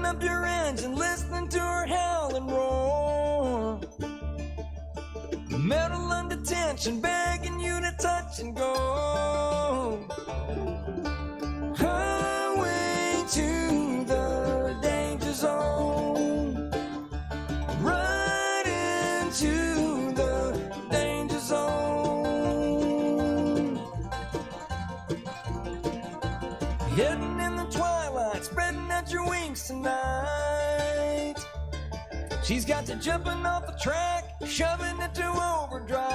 up your engine, listening to her howl and roar. Metal under tension, begging you to touch and go. Highway to the danger zone. Right into the danger zone. Hidden in the twilight, spreading out your wings tonight. She's got you jumping off the track, shoving it to overdrive.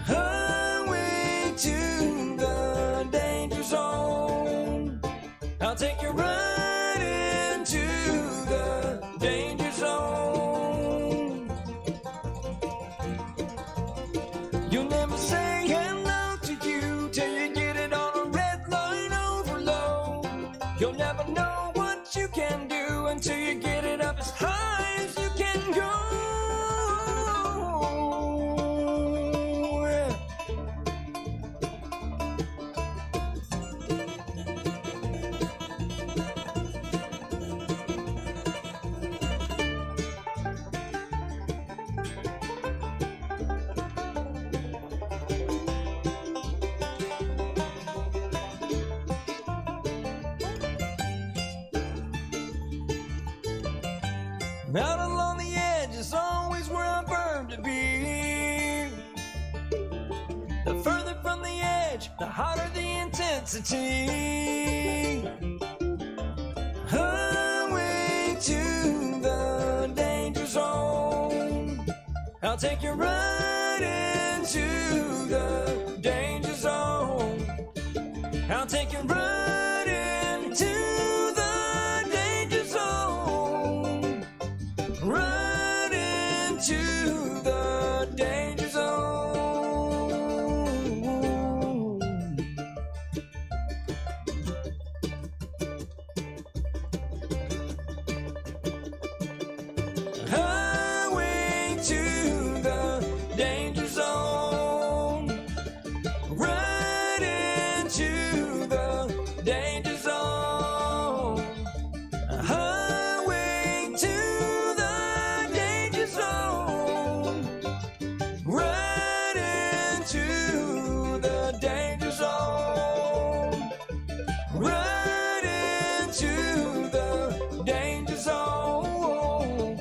Highway to the danger zone. I'll take you right into the danger zone. You'll never say hello to you till you get it on a red line overload. You'll never know what you can do until you get it up as high as you can go. Out along the edge is always where I burn to be. The further from the edge, the hotter the intensity. Highway to the danger zone. I'll take you right into the danger zone. I'll take you right into the danger zone. Right into the danger zone. Highway to the danger zone. Right into the danger zone. Highway to the danger zone. Right into the danger zone. Right into the danger zone.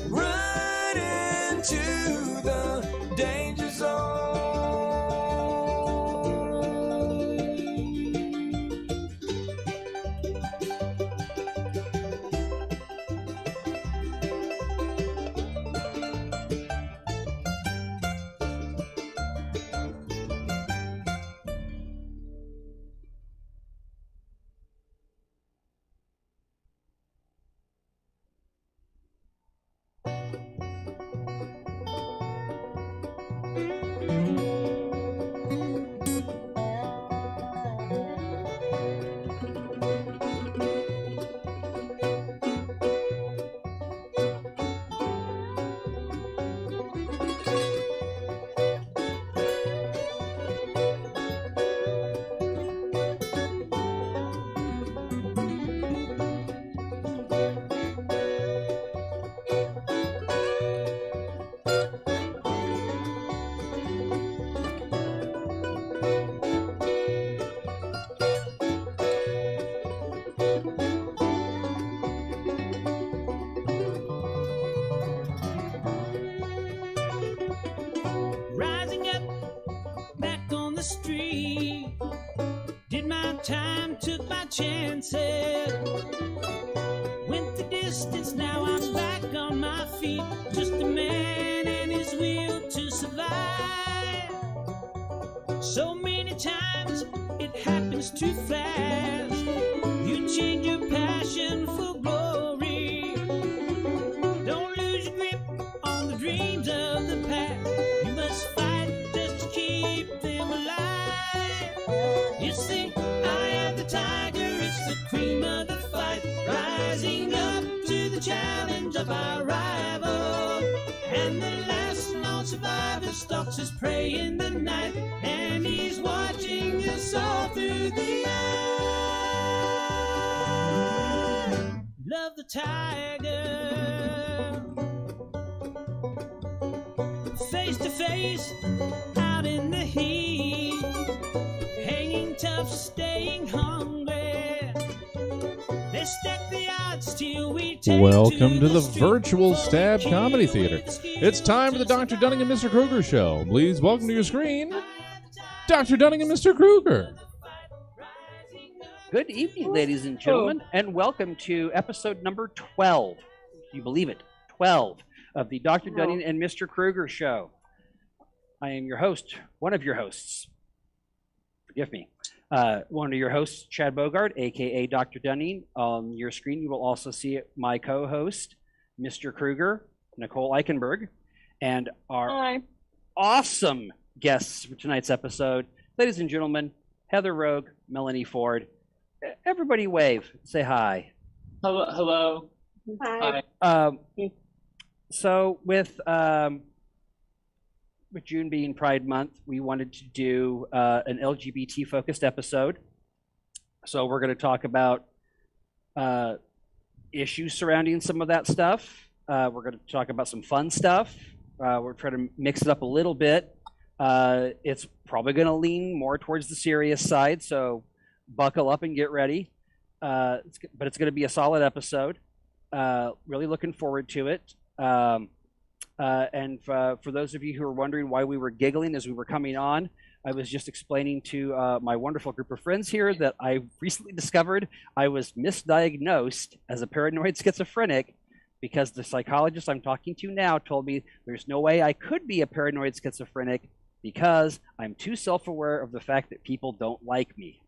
Right into the danger zone. Rising up, back on the street. Did my time, took my chances. Went the distance, now I'm back on my feet. Just a man and his will to survive. So many times it happens too fast. You change your passion for glory. Don't lose your grip on the dreams of the past. You must fight just to keep them alive. You see, I am the tiger, it's the cream of the fight, rising up to the challenge of our rival. And the last known survivor stalks his prey in the night, and he's watching us all through the eye. tiger. Face to face, out in the heat, hanging tough, staying hungry. They stack the odds till we take Welcome to the street virtual before we Stab kill Comedy Theater. whiskey. It's time for the Dr. Dunning and Mr. Kruger show. Please welcome to your screen, Dr. Dunning and Mr. Kruger. Good evening, ladies and gentlemen, and welcome to episode number 12. Can you believe it? 12 of the Dr. Dunning and Mr. Kruger show. I am your host, one of your hosts. Forgive me. One of your hosts, Chad Bogart, a.k.a. Dr. Dunning. On your screen, you will also see my co-host, Mr. Kruger, Nicole Eichenberg, and our awesome guests for tonight's episode. Ladies and gentlemen, Heather Rogue, Melanie Ford. Everybody wave. Say hi. Hello. Hi. So with June being Pride Month, we wanted to do an LGBT focused episode. So we're going to talk about issues surrounding some of that stuff. We're going to talk about some fun stuff. We're trying to mix it up a little bit. It's probably going to lean more towards the serious side, so buckle up and get ready. But it's going to be a solid episode. Really looking forward to it. And for those of you who are wondering why we were giggling as we were coming on, I was just explaining to my wonderful group of friends here that I recently discovered I was misdiagnosed as a paranoid schizophrenic because the psychologist I'm talking to now told me there's no way I could be a paranoid schizophrenic because I'm too self-aware of the fact that people don't like me.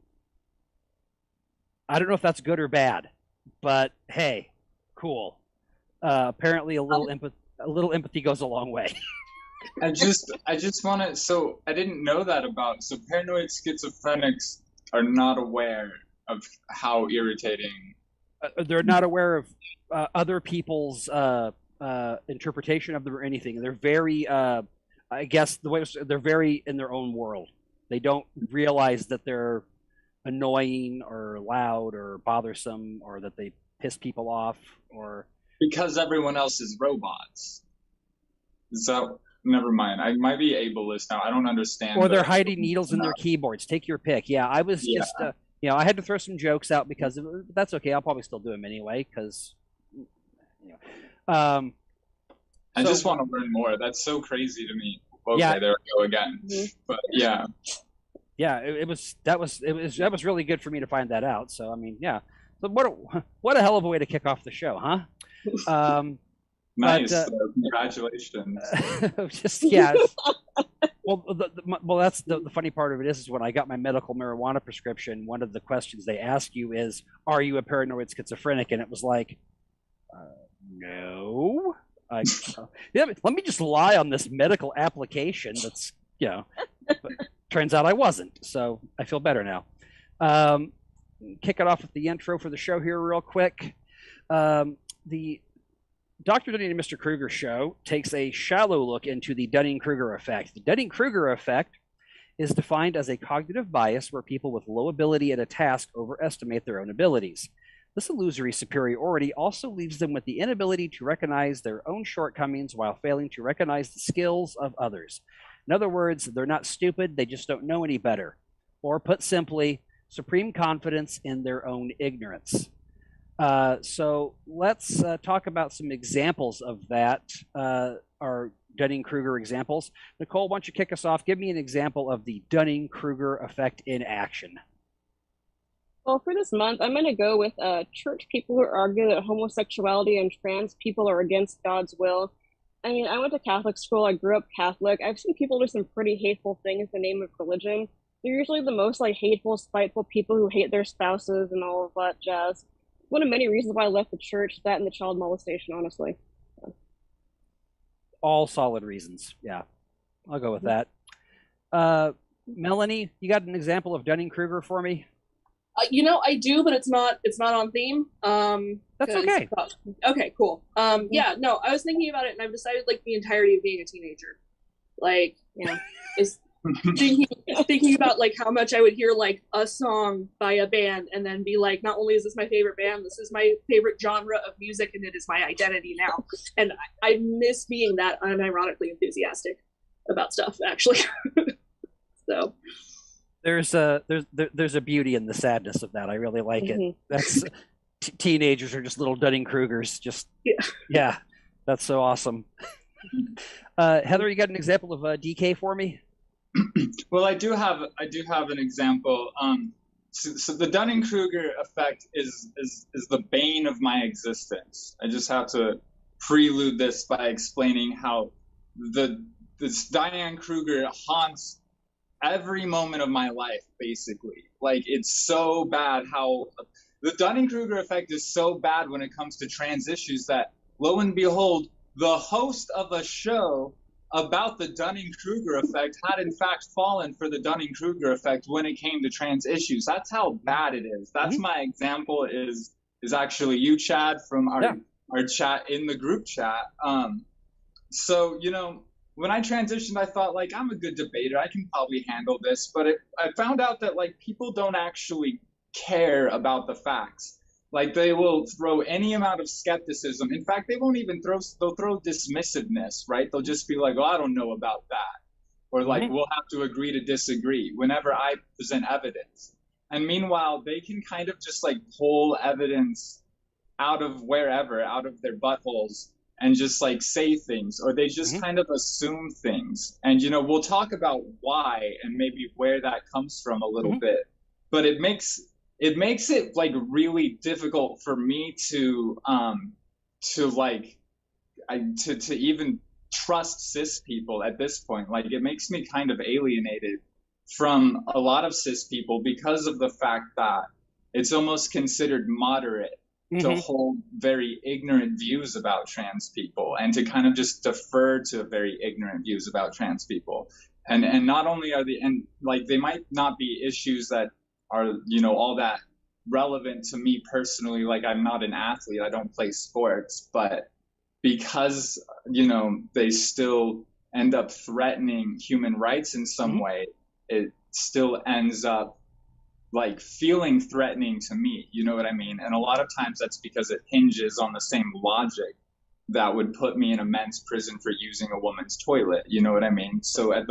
I don't know if that's good or bad, but hey, cool. Apparently a little empathy goes a long way. I just want to. So I didn't know that about. So paranoid schizophrenics are not aware of how irritating. They're not aware of other people's interpretation of them or anything. They're very, I guess the way they're very in their own world. They don't realize that they're annoying or loud or bothersome or that they piss people off or. Because everyone else is robots. So, never mind. I might be ableist now. I don't understand. Or they're hiding needles in their keyboards. Take your pick. Yeah, I was just, I had to throw some jokes out because that's okay. I'll probably still do them anyway because, I just want to learn more. That's so crazy to me. Okay, yeah. There we go again. Mm-hmm. But yeah. Yeah, that was really good for me to find that out. So I mean, yeah. So what a hell of a way to kick off the show, huh? Nice. Congratulations. Just yeah. Well, that's the funny part of it is when I got my medical marijuana prescription, one of the questions they ask you is, "Are you a paranoid schizophrenic?" And it was like, no. Let me just lie on this medical application. That's but turns out I wasn't. So I feel better now. Kick it off with the intro for the show here real quick. The Dr. Dunning and Mr. Kruger show takes a shallow look into the Dunning-Kruger effect. The Dunning-Kruger effect is defined as a cognitive bias where people with low ability at a task overestimate their own abilities. This illusory superiority also leaves them with the inability to recognize their own shortcomings while failing to recognize the skills of others. In other words, they're not stupid, they just don't know any better. Or put simply, supreme confidence in their own ignorance. So let's talk about some examples of that, our Dunning-Kruger examples. Nicole, why don't you kick us off? Give me an example of the Dunning-Kruger effect in action. Well, for this month, I'm going to go with church people who argue that homosexuality and trans people are against God's will. I mean, I went to Catholic school. I grew up Catholic. I've seen people do some pretty hateful things in the name of religion. They're usually the most hateful, spiteful people who hate their spouses and all of that jazz. One of many reasons why I left the church, that and the child molestation, honestly. All solid reasons. Yeah, I'll go with that. Melanie, you got an example of Dunning-Kruger for me? I do, but it's not on theme. That's okay. Okay, cool. Yeah, no, I was thinking about it, and I've decided the entirety of being a teenager, thinking about like how much I would hear like a song by a band and then be like, not only is this my favorite band, this is my favorite genre of music, and it is my identity now. And I miss being that unironically enthusiastic about stuff, actually. So there's a beauty in the sadness of that. I really like it. That's teenagers are just little Dunning-Krugers. Just yeah, that's so awesome. Heather, you got an example of DK for me? Well, I do have an example. So the Dunning-Kruger effect is the bane of my existence. I just have to prelude this by explaining how this Dunning-Kruger haunts every moment of my life, basically. Like, it's so bad how the Dunning-Kruger effect is so bad when it comes to trans issues that, lo and behold, the host of a show about the Dunning-Kruger effect had in fact fallen for the Dunning-Kruger effect when it came to trans issues. That's how bad it is. That's my example is actually you, Chad, from our chat in the group chat. So, you know, when I transitioned, I thought, like, I'm a good debater. I can probably handle this. But I found out that, like, people don't actually care about the facts. Like, they will throw any amount of skepticism. In fact, they won't even they'll throw dismissiveness, right? They'll just be like, oh, I don't know about that. Or like, we'll have to agree to disagree whenever I present evidence. And meanwhile, they can kind of just like pull evidence out of wherever, out of their buttholes, and just like say things, or they just kind of assume things. And, you know, we'll talk about why and maybe where that comes from a little bit. But it makes it like really difficult for me to even trust cis people at this point. Like, it makes me kind of alienated from a lot of cis people because of the fact that it's almost considered moderate to hold very ignorant views about trans people and to kind of just defer to very ignorant views about trans people. And not only are they might not be issues that are, you know, all that relevant to me personally. Like, I'm not an athlete, I don't play sports, but because, you know, they still end up threatening human rights in some way, it still ends up like feeling threatening to me, you know what I mean? And a lot of times that's because it hinges on the same logic that would put me in a men's prison for using a woman's toilet, you know what I mean? So at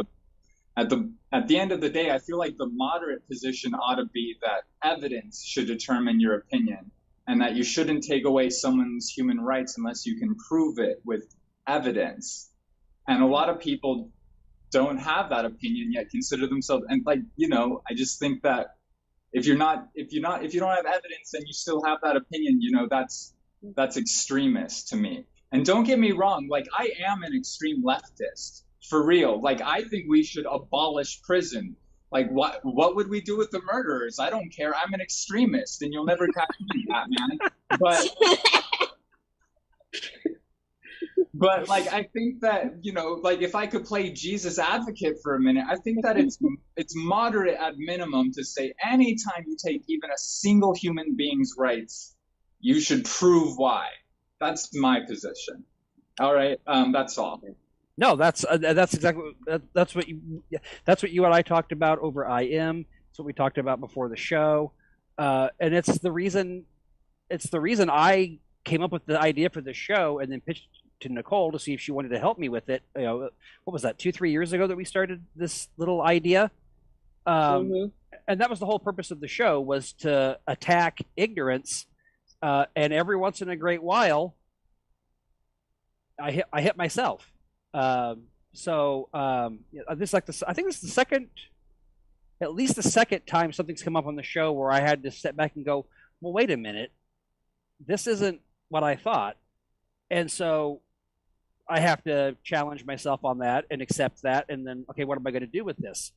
the end of the day, I feel like the moderate position ought to be that evidence should determine your opinion, and that you shouldn't take away someone's human rights unless you can prove it with evidence. And a lot of people don't have that opinion yet, consider themselves, and like, you know, I just think that if you don't have evidence and you still have that opinion, you know, that's extremist to me. And don't get me wrong, like, I am an extreme leftist. For real. Like, I think we should abolish prison. Like, what would we do with the murderers? I don't care. I'm an extremist, and you'll never catch me, Batman. But like, I think that, you know, like, if I could play Jesus advocate for a minute, I think that it's moderate at minimum to say anytime you take even a single human being's rights, you should prove why. That's my position. All right, that's all. No, that's exactly that's what you and I talked about over IM. It's what we talked about before the show, and it's the reason I came up with the idea for the show and then pitched to Nicole to see if she wanted to help me with it. You know, what was that, 2-3 years ago that we started this little idea, and that was the whole purpose of the show, was to attack ignorance, and every once in a great while, I hit myself. This like this, I think this is at least the second time something's come up on the show where I had to step back and go, well, wait a minute, this isn't what I thought. And so I have to challenge myself on that and accept that. And then, okay, what am I going to do with this?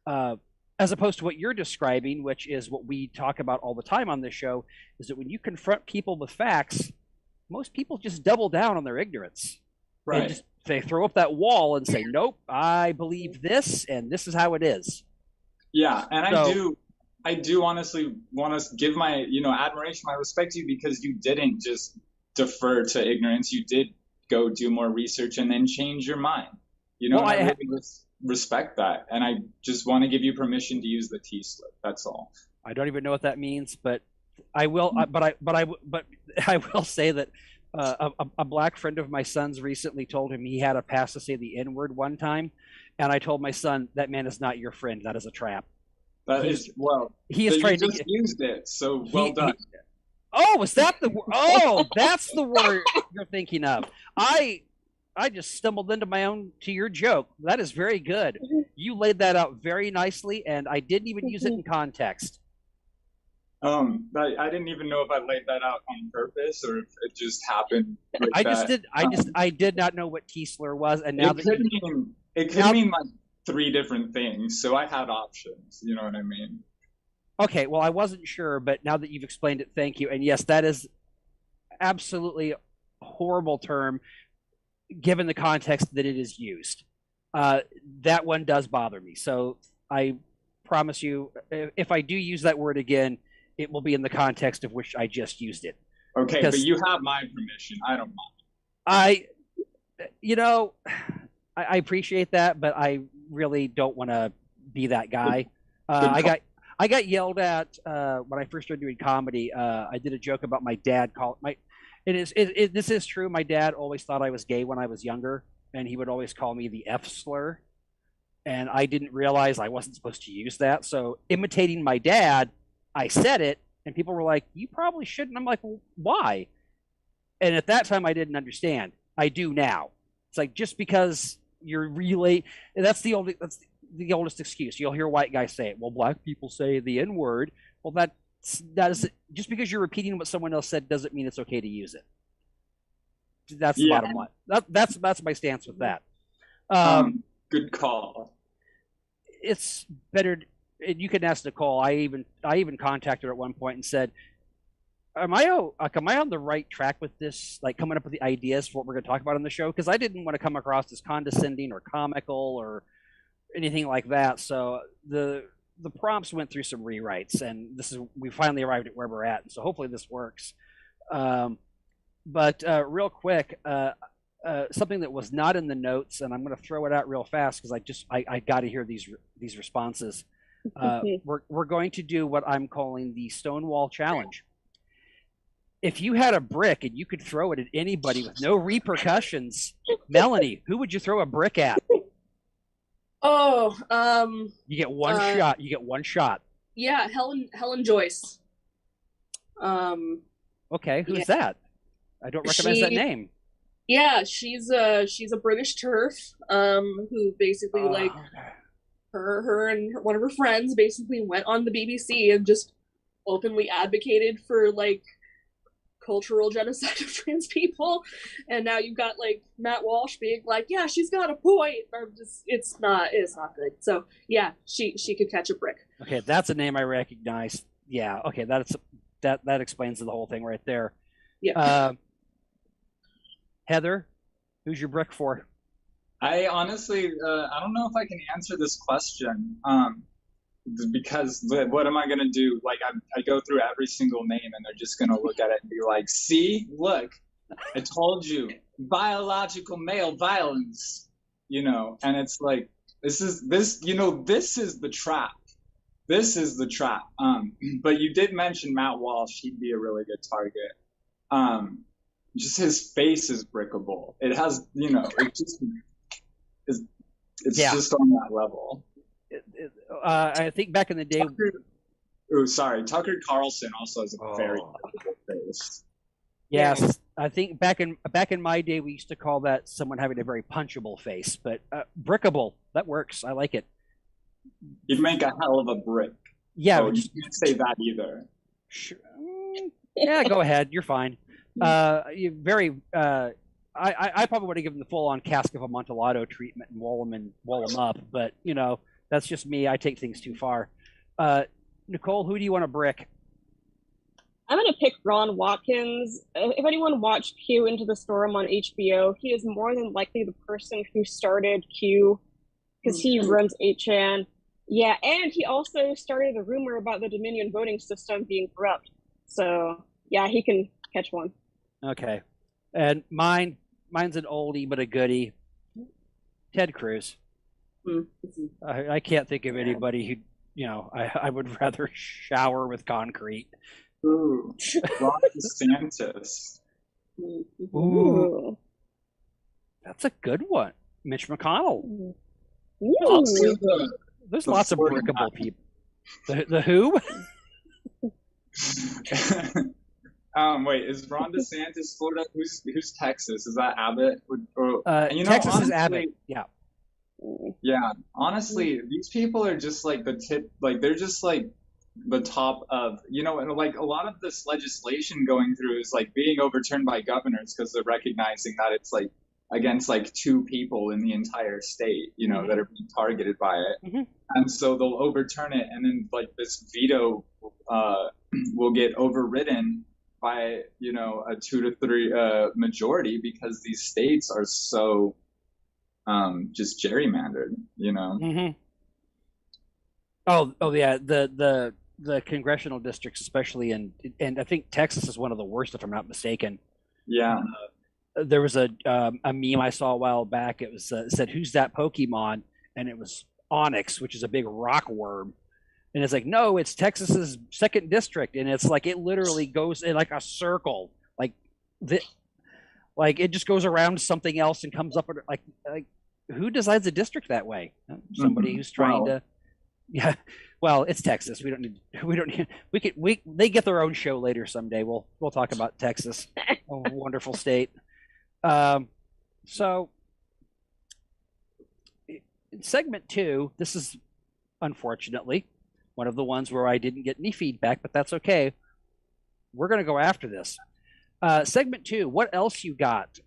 As opposed to what you're describing, which is what we talk about all the time on this show, is that when you confront people with facts, most people just double down on their ignorance. Right. And they throw up that wall and say, nope, I believe this, and this is how it is. Yeah, and so, I do honestly want to give my, you know, admiration, my respect to you, because you didn't just defer to ignorance. You did go do more research and then change your mind. You know, respect that, and I just want to give you permission to use the T slip. That's all. I don't even know what that means, but I will. But I will say that a black friend of my son's recently told him he had a pass to say the N-word one time, and I told my son, that man is not your friend. That is a trap. That is, well, he is trying you to just used it, so well done. Oh, is that the word? Oh, that's the word you're thinking of. I just stumbled into your joke. That is very good. You laid that out very nicely, and I didn't even use it in context. I didn't even know if I laid that out on purpose or if it just happened. Like I did not know what T-slur was, and now it could mean like 3 different things. So I had options. You know what I mean? Okay, well, I wasn't sure, but now that you've explained it, thank you. And yes, that is absolutely a horrible term, given the context that it is used. That one does bother me. So I promise you, if I do use that word again, it will be in the context of which I just used it. Okay, but you have my permission. I don't mind. I appreciate that, but I really don't want to be that guy. I got yelled at when I first started doing comedy. I did a joke about my dad. This is true. My dad always thought I was gay when I was younger, and he would always call me the F slur. And I didn't realize I wasn't supposed to use that. So imitating my dad, I said it, and people were like, "You probably shouldn't." I'm like, "Well, why?" And at that time, I didn't understand. I do now. It's like, just because you're that's the oldest excuse. You'll hear white guys say it. Well, black people say the N-word. Well, that is just because you're repeating what someone else said doesn't mean it's okay to use it. That's the bottom line. That's my stance with that. Good call. It's better. You can ask Nicole. I even contacted her at one point and said, Am I on the right track with this? Like, coming up with the ideas for what we're going to talk about on the show? Because I didn't want to come across as condescending or comical or anything like that. So the prompts went through some rewrites, and we finally arrived at where we're at. And so hopefully this works. But real quick, something that was not in the notes, and I'm going to throw it out real fast because I got to hear these responses. We're going to do what I'm calling the Stonewall Challenge. If you had a brick and you could throw it at anybody with no repercussions, Melanie, who would you throw a brick at? Oh, you get one shot. You get one shot. Yeah, Helen Joyce. Okay, who's that? I don't recognize that name. Yeah, she's a British TERF, who basically her and one of her friends basically went on the BBC and just openly advocated for like cultural genocide of trans people, and now you've got like Matt Walsh being like, yeah, she's got a point. It's not good. So yeah, she could catch a brick. Okay, that's a name I recognize. Yeah, okay, that explains the whole thing right there. Yeah. Heather, who's your brick for? I honestly, I don't know if I can answer this question. Because what am I going to do? Like, I go through every single name and they're just going to look at it and be like, see, look, I told you, biological male violence, and it's like, this is the trap. This is the trap. But you did mention Matt Walsh. He'd be a really good target. Just his face is brickable. It has, it just is, it's just on that level. I think back in the day. Tucker Carlson also has a very brickable face. Yes, I think back in my day we used to call that someone having a very punchable face, but brickable, that works. I like it. You'd make a hell of a brick. Yeah, you can't say that either. Sure. Yeah, go ahead. You're fine. I probably would have given the full-on cask of Amontillado treatment and wall them up, but that's just me. I take things too far. Nicole, who do you want to brick? I'm going to pick Ron Watkins. If anyone watched Q Into the Storm on HBO, he is more than likely the person who started Q because he runs 8chan. Yeah, and he also started a rumor about the Dominion voting system being corrupt. So, yeah, he can catch one. Okay. And mine's an oldie but a goodie. Ted Cruz. I can't think of anybody who, I would rather shower with concrete. Ooh, Ron DeSantis. Ooh, that's a good one. Mitch McConnell. Also, There's the lots of Florida brickable people. The who? Wait, is Ron DeSantis Florida? Who's Texas? Is that Abbott? Texas is Abbott. Yeah. Yeah, honestly, these people are just like the tip. Like they're just like the top of, and like a lot of this legislation going through is like being overturned by governors because they're recognizing that it's like against like 2 people in the entire state, that are being targeted by it. And so they'll overturn it, and then like this veto will get overridden by a 2 to 3 majority because these states are so just gerrymandered. Oh yeah, the congressional districts, especially and I think Texas is one of the worst, if I'm not mistaken. Yeah. There was a meme I saw a while back. It was it said, "Who's that Pokemon?" And it was Onyx, which is a big rock worm. And it's like, no, it's Texas's 2nd district, and it's like it literally goes in like a circle, like it just goes around something else and comes up like who decides a district that way? Somebody who's trying to. Yeah, well, it's Texas. We don't need. They get their own show later someday. We'll talk about Texas, a wonderful state. So in segment 2, this is unfortunately one of the ones where I didn't get any feedback, but that's okay. We're going to go after this. Segment 2, what else you got?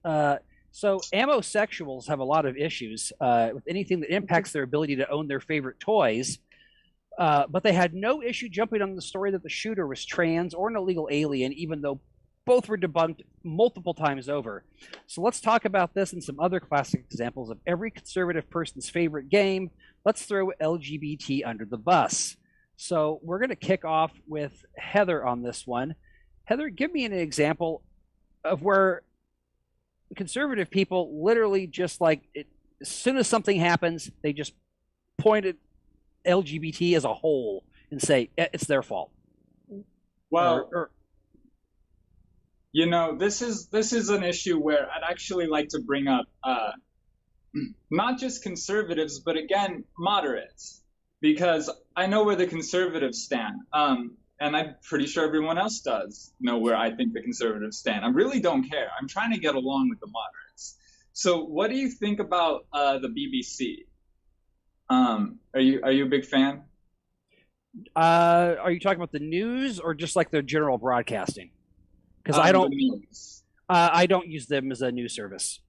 So ammosexuals have a lot of issues with anything that impacts their ability to own their favorite toys. But they had no issue jumping on the story that the shooter was trans or an illegal alien, even though both were debunked multiple times over. So let's talk about this and some other classic examples of every conservative person's favorite game. Let's throw LGBT under the bus. So we're going to kick off with Heather on this one. Heather, give me an example of where conservative people literally just as soon as something happens, they just point at LGBT as a whole and say it's their fault. Well, this is an issue where I'd actually like to bring up not just conservatives, but again, moderates, because I know where the conservatives stand. And I'm pretty sure everyone else does know where I think the conservatives stand. I really don't care. I'm trying to get along with the moderates. So what do you think about the BBC? Are you a big fan? Are you talking about the news or just like their general broadcasting? Because I don't use them as a news service.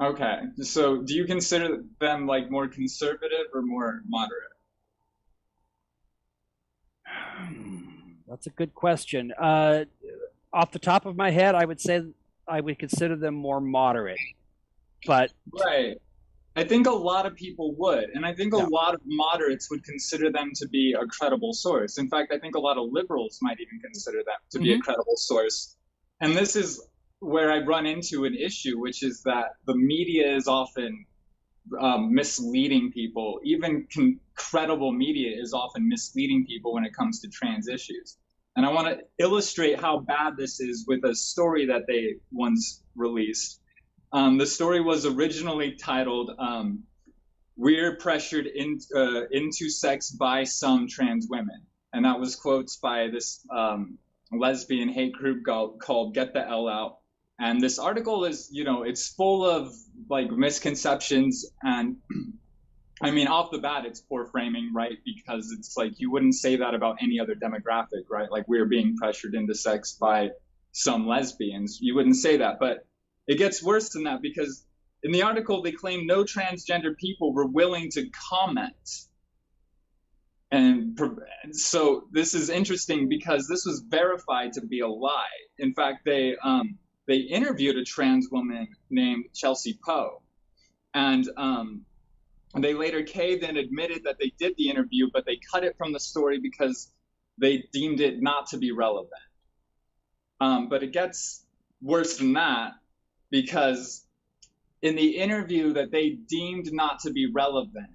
Okay, so do you consider them like more conservative or more moderate? That's a good question. Off the top of my head, I would say I would consider them more moderate. But right. I think a lot of people would, and I think a lot of moderates would consider them to be a credible source. In fact, I think a lot of liberals might even consider them to be a credible source. And this is where I run into an issue, which is that the media is often misleading people. Even credible media is often misleading people when it comes to trans issues. And I want to illustrate how bad this is with a story that they once released. The story was originally titled "We're Pressured into Sex by Some Trans Women," and that was quotes by this lesbian hate group called "Get the L Out." And this article is, it's full of like misconceptions, and I mean, off the bat, it's poor framing, right? Because it's like you wouldn't say that about any other demographic, right? Like we're being pressured into sex by some lesbians. You wouldn't say that, but it gets worse than that, because in the article, they claim no transgender people were willing to comment. And so this is interesting because this was verified to be a lie. In fact, they interviewed a trans woman named Chelsea Poe. And they later caved and admitted that they did the interview, but they cut it from the story because they deemed it not to be relevant. But it gets worse than that, because in the interview that they deemed not to be relevant,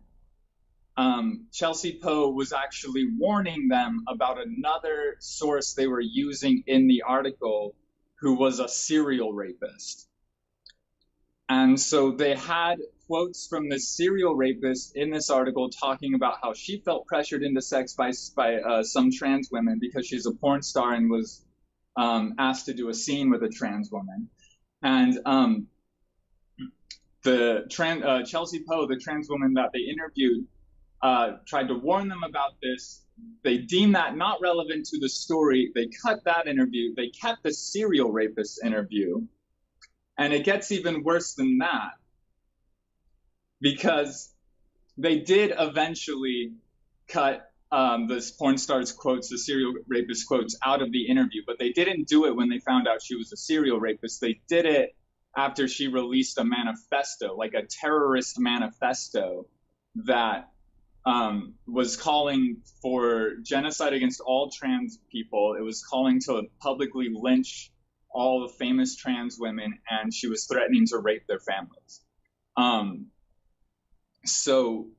Chelsea Poe was actually warning them about another source they were using in the article who was a serial rapist. And so they had quotes from this serial rapist in this article talking about how she felt pressured into sex by some trans women because she's a porn star and was asked to do a scene with a trans woman. And Chelsea Poe, the trans woman that they interviewed, tried to warn them about this. They deemed that not relevant to the story. They cut that interview. They kept the serial rapist interview. And it gets even worse than that, because they did eventually cut this porn star's quotes, the serial rapist quotes, out of the interview. But they didn't do it when they found out she was a serial rapist. They did it after she released a manifesto, like a terrorist manifesto that was calling for genocide against all trans people. It was calling to publicly lynch all the famous trans women, and she was threatening to rape their families. So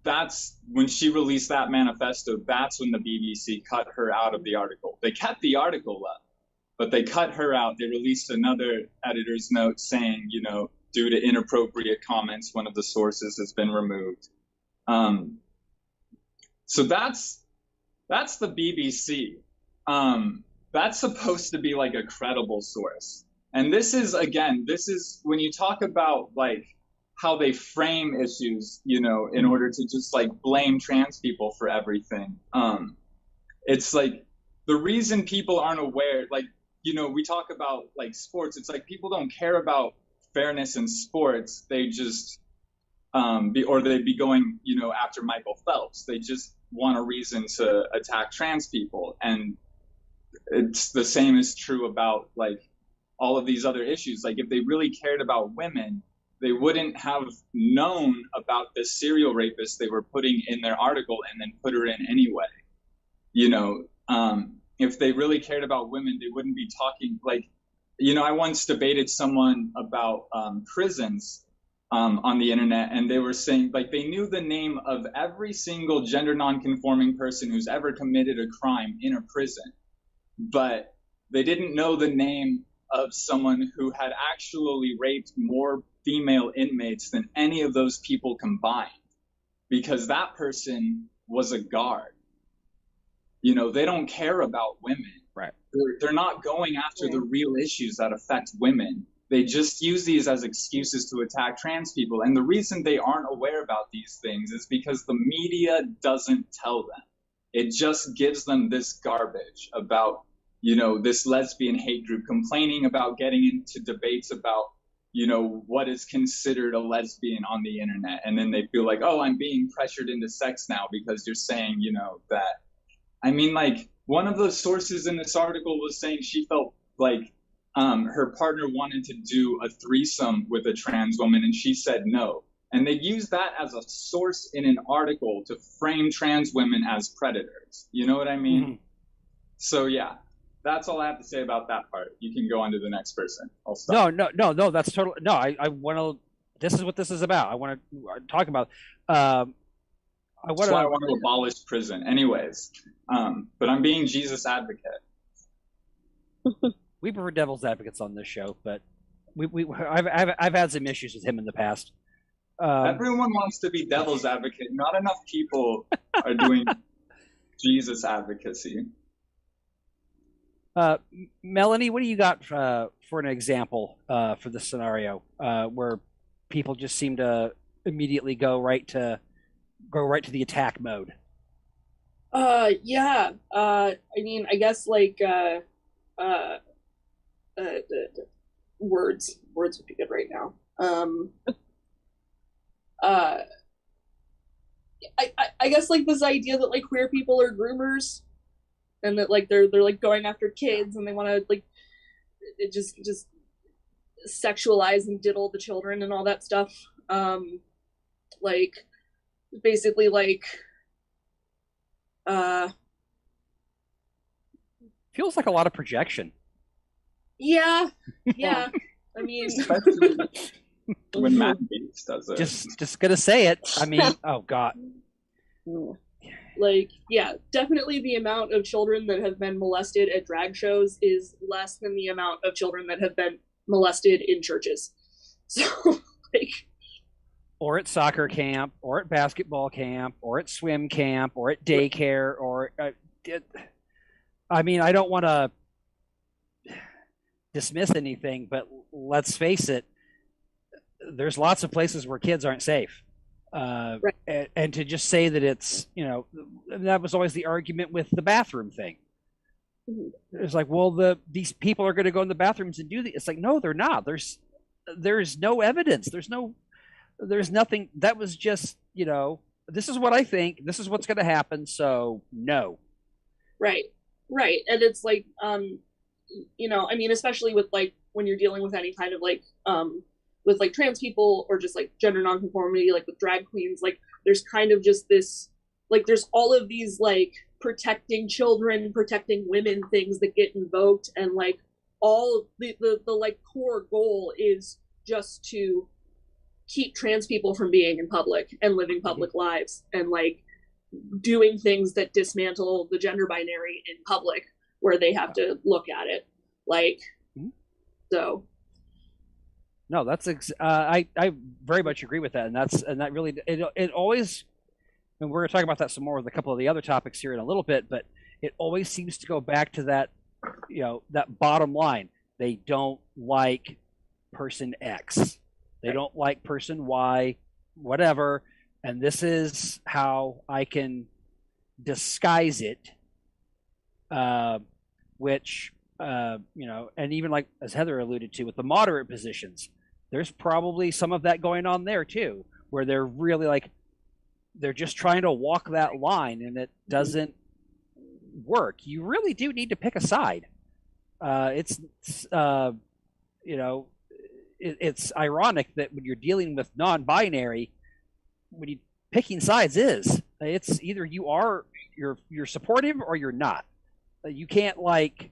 that's when she released that manifesto. That's when the BBC cut her out of the article. They kept the article up, but they cut her out. They released another editor's note saying, you know, due to inappropriate comments, one of the sources has been removed. So that's the BBC. That's supposed to be like a credible source. And this is when you talk about like how they frame issues, you know, in order to just like blame trans people for everything. It's like the reason people aren't aware, like, you know, we talk about like sports. It's like people don't care about fairness in sports. They just they'd be going, you know, after Michael Phelps. They just want a reason to attack trans people. And it's the same is true about like all of these other issues. Like if they really cared about women, they wouldn't have known about this serial rapist they were putting in their article and then put her in anyway. You know, if they really cared about women, they wouldn't be talking like, you know, I once debated someone about prisons on the internet, and they were saying like they knew the name of every single gender nonconforming person who's ever committed a crime in a prison, but they didn't know the name of someone who had actually raped more female inmates than any of those people combined, because that person was a guard. You know, they don't care about women. Right. They're not going after the real issues that affect women. They just use these as excuses to attack trans people. And the reason they aren't aware about these things is because the media doesn't tell them. It just gives them this garbage about, you know, this lesbian hate group complaining about getting into debates about, you know, what is considered a lesbian on the internet. And then they feel like, oh, I'm being pressured into sex now because you're saying, you know, that. I mean, like, one of the sources in this article was saying she felt like her partner wanted to do a threesome with a trans woman and she said no. And they used that as a source in an article to frame trans women as predators. You know what I mean? Mm-hmm. So, yeah, that's all I have to say about that part. You can go on to the next person. I'll stop. No, that's totally, no, I want to, this is what this is about. I want to talk about, That's why I want to abolish prison. Anyways, but I'm being Jesus advocate. We prefer devil's advocates on this show, but I've had some issues with him in the past. Everyone wants to be devil's advocate. Not enough people are doing Jesus advocacy. Melanie, what do you got for an example for this scenario where people just seem to immediately go right to the attack mode? Yeah. I mean, I guess like words would be good right now. I guess like this idea that like queer people are groomers, and that like they're like going after kids and they want to like just sexualize and diddle the children and all that stuff. Like basically like feels like a lot of projection. Yeah. I mean, when Matt Gaetz does it. Just gonna say it. I mean, oh god. Mm. Like, yeah, definitely the amount of children that have been molested at drag shows is less than the amount of children that have been molested in churches. So, like, or at soccer camp, or at basketball camp, or at swim camp, or at daycare, or I mean, I don't want to dismiss anything, but let's face it, there's lots of places where kids aren't safe. Right. And to just say that it's, you know, that was always the argument with the bathroom thing. It's like, well, these people are going to go in the bathrooms and do the. It's like, no, they're not. There's no evidence. There's nothing. That was just, you know, this is what I think. This is what's going to happen. So no. Right. And it's like, you know, I mean, especially with like when you're dealing with any kind of like, with like trans people or just like gender nonconformity, like with drag queens, like there's kind of just this, like there's all of these like protecting children, protecting women things that get invoked, and like all the like core goal is just to keep trans people from being in public and living public lives and like doing things that dismantle the gender binary in public where they have to look at it. Like, so. No, that's I very much agree with that, and that really it always, and we're going to talk about that some more with a couple of the other topics here in a little bit, but it always seems to go back to that, you know, that bottom line. They don't like person X, they don't like person Y, whatever, and this is how I can disguise it, which. You know, and even like as Heather alluded to with the moderate positions, there's probably some of that going on there too, where they're really like, they're just trying to walk that line and it doesn't work. You really do need to pick a side. It's you know, it's ironic that when you're dealing with non-binary, when you picking sides it's either you're supportive or you're not. You can't like,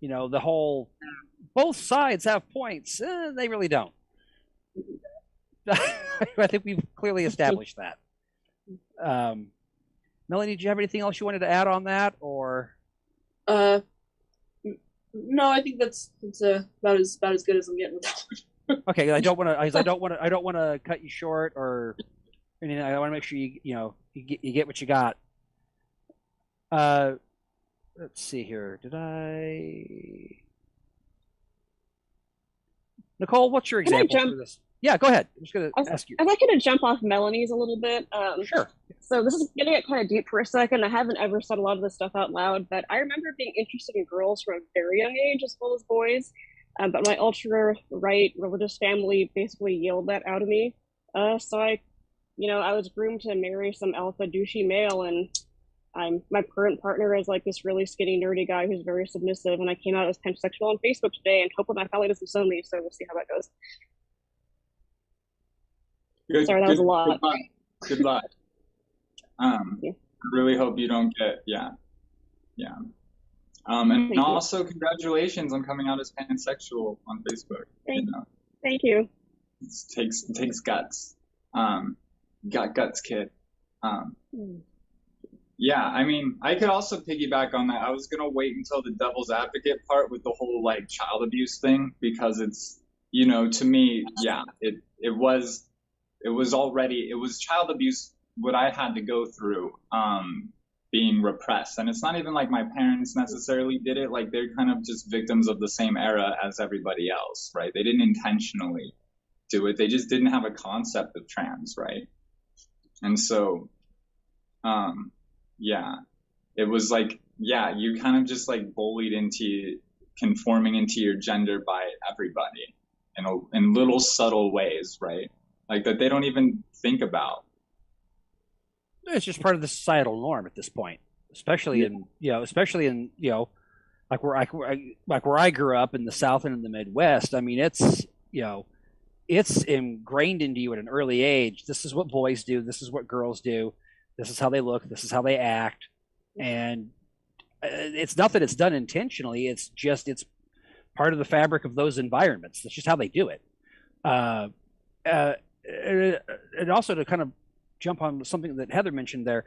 you know, the whole both sides have points. They really don't. I think we've clearly established that. Melanie, did you have anything else you wanted to add on that, or? No, I think that's about as good as I'm getting with that one. Okay, I don't want to cut you short, or anything. I want to make sure you get what you got. Let's see here. Nicole, what's your example for this? Yeah, go ahead. I'm just going to ask you. I'd like you to jump off Melanie's a little bit. Sure. So this is going to get kind of deep for a second. I haven't ever said a lot of this stuff out loud, but I remember being interested in girls from a very young age as well as boys. But my ultra-right religious family basically yelled that out of me. So I was groomed to marry some alpha douchey male, and my current partner is like this really skinny, nerdy guy who's very submissive, and I came out as pansexual on Facebook today, and hopefully my family doesn't disown me, so we'll see how that goes. Sorry, that was a lot. Good luck. I really hope you don't get, yeah. And also congratulations on coming out as pansexual on Facebook. Thank you. It takes guts. Got guts, kid. Yeah, I mean, I could also piggyback on that. I was going to wait until the devil's advocate part with the whole, like, child abuse thing, because it's, you know, to me, yeah, it was child abuse, what I had to go through, being repressed. And it's not even like my parents necessarily did it. Like, they're kind of just victims of the same era as everybody else, right? They didn't intentionally do it. They just didn't have a concept of trans, right? And so, yeah, it was like, yeah, you kind of just like bullied into conforming into your gender by everybody in little subtle ways, right? Like that they don't even think about. It's just part of the societal norm at this point, especially in like where I grew up in the South and in the Midwest. I mean, it's ingrained into you at an early age. This is what boys do. This is what girls do. This is how they look. This is how they act. And it's not that it's done intentionally. It's part of the fabric of those environments. That's just how they do it. And also to kind of jump on something that Heather mentioned there.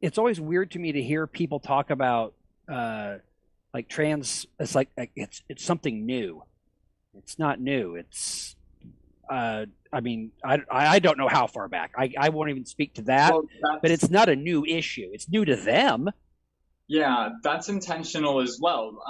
It's always weird to me to hear people talk about like trans. It's like it's something new. It's not new. It's I mean, I don't know how far back. I won't even speak to that. Well, but it's not a new issue. It's new to them. Yeah, that's intentional as well.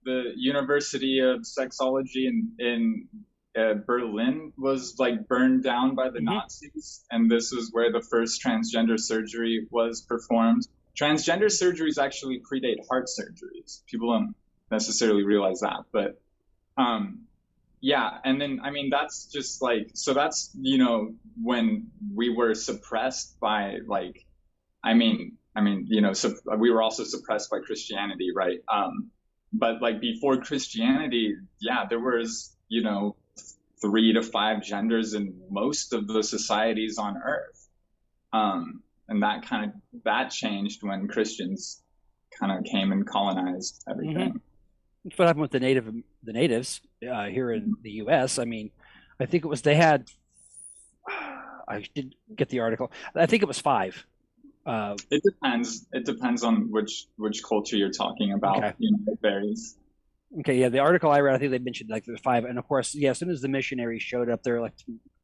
The University of Sexology in Berlin was like burned down by the Nazis, and this is where the first transgender surgery was performed. Transgender surgeries actually predate heart surgeries. People don't necessarily realize that, but yeah. And then, I mean, that's just like, so that's, you know, when we were suppressed by like, I mean, you know, so we were also suppressed by Christianity, right? But like before Christianity, yeah, there was, you know, 3 to 5 genders in most of the societies on Earth, and that changed when Christians kind of came and colonized everything. That's what happened with the natives here in the U.S. I mean, I think it was they had. I did get the article. I think it was 5. It depends. It depends on which culture you're talking about. Okay. You know, it varies. Okay, yeah, the article I read, I think they mentioned like the 5, and of course, yeah, as soon as the missionaries showed up, they're like,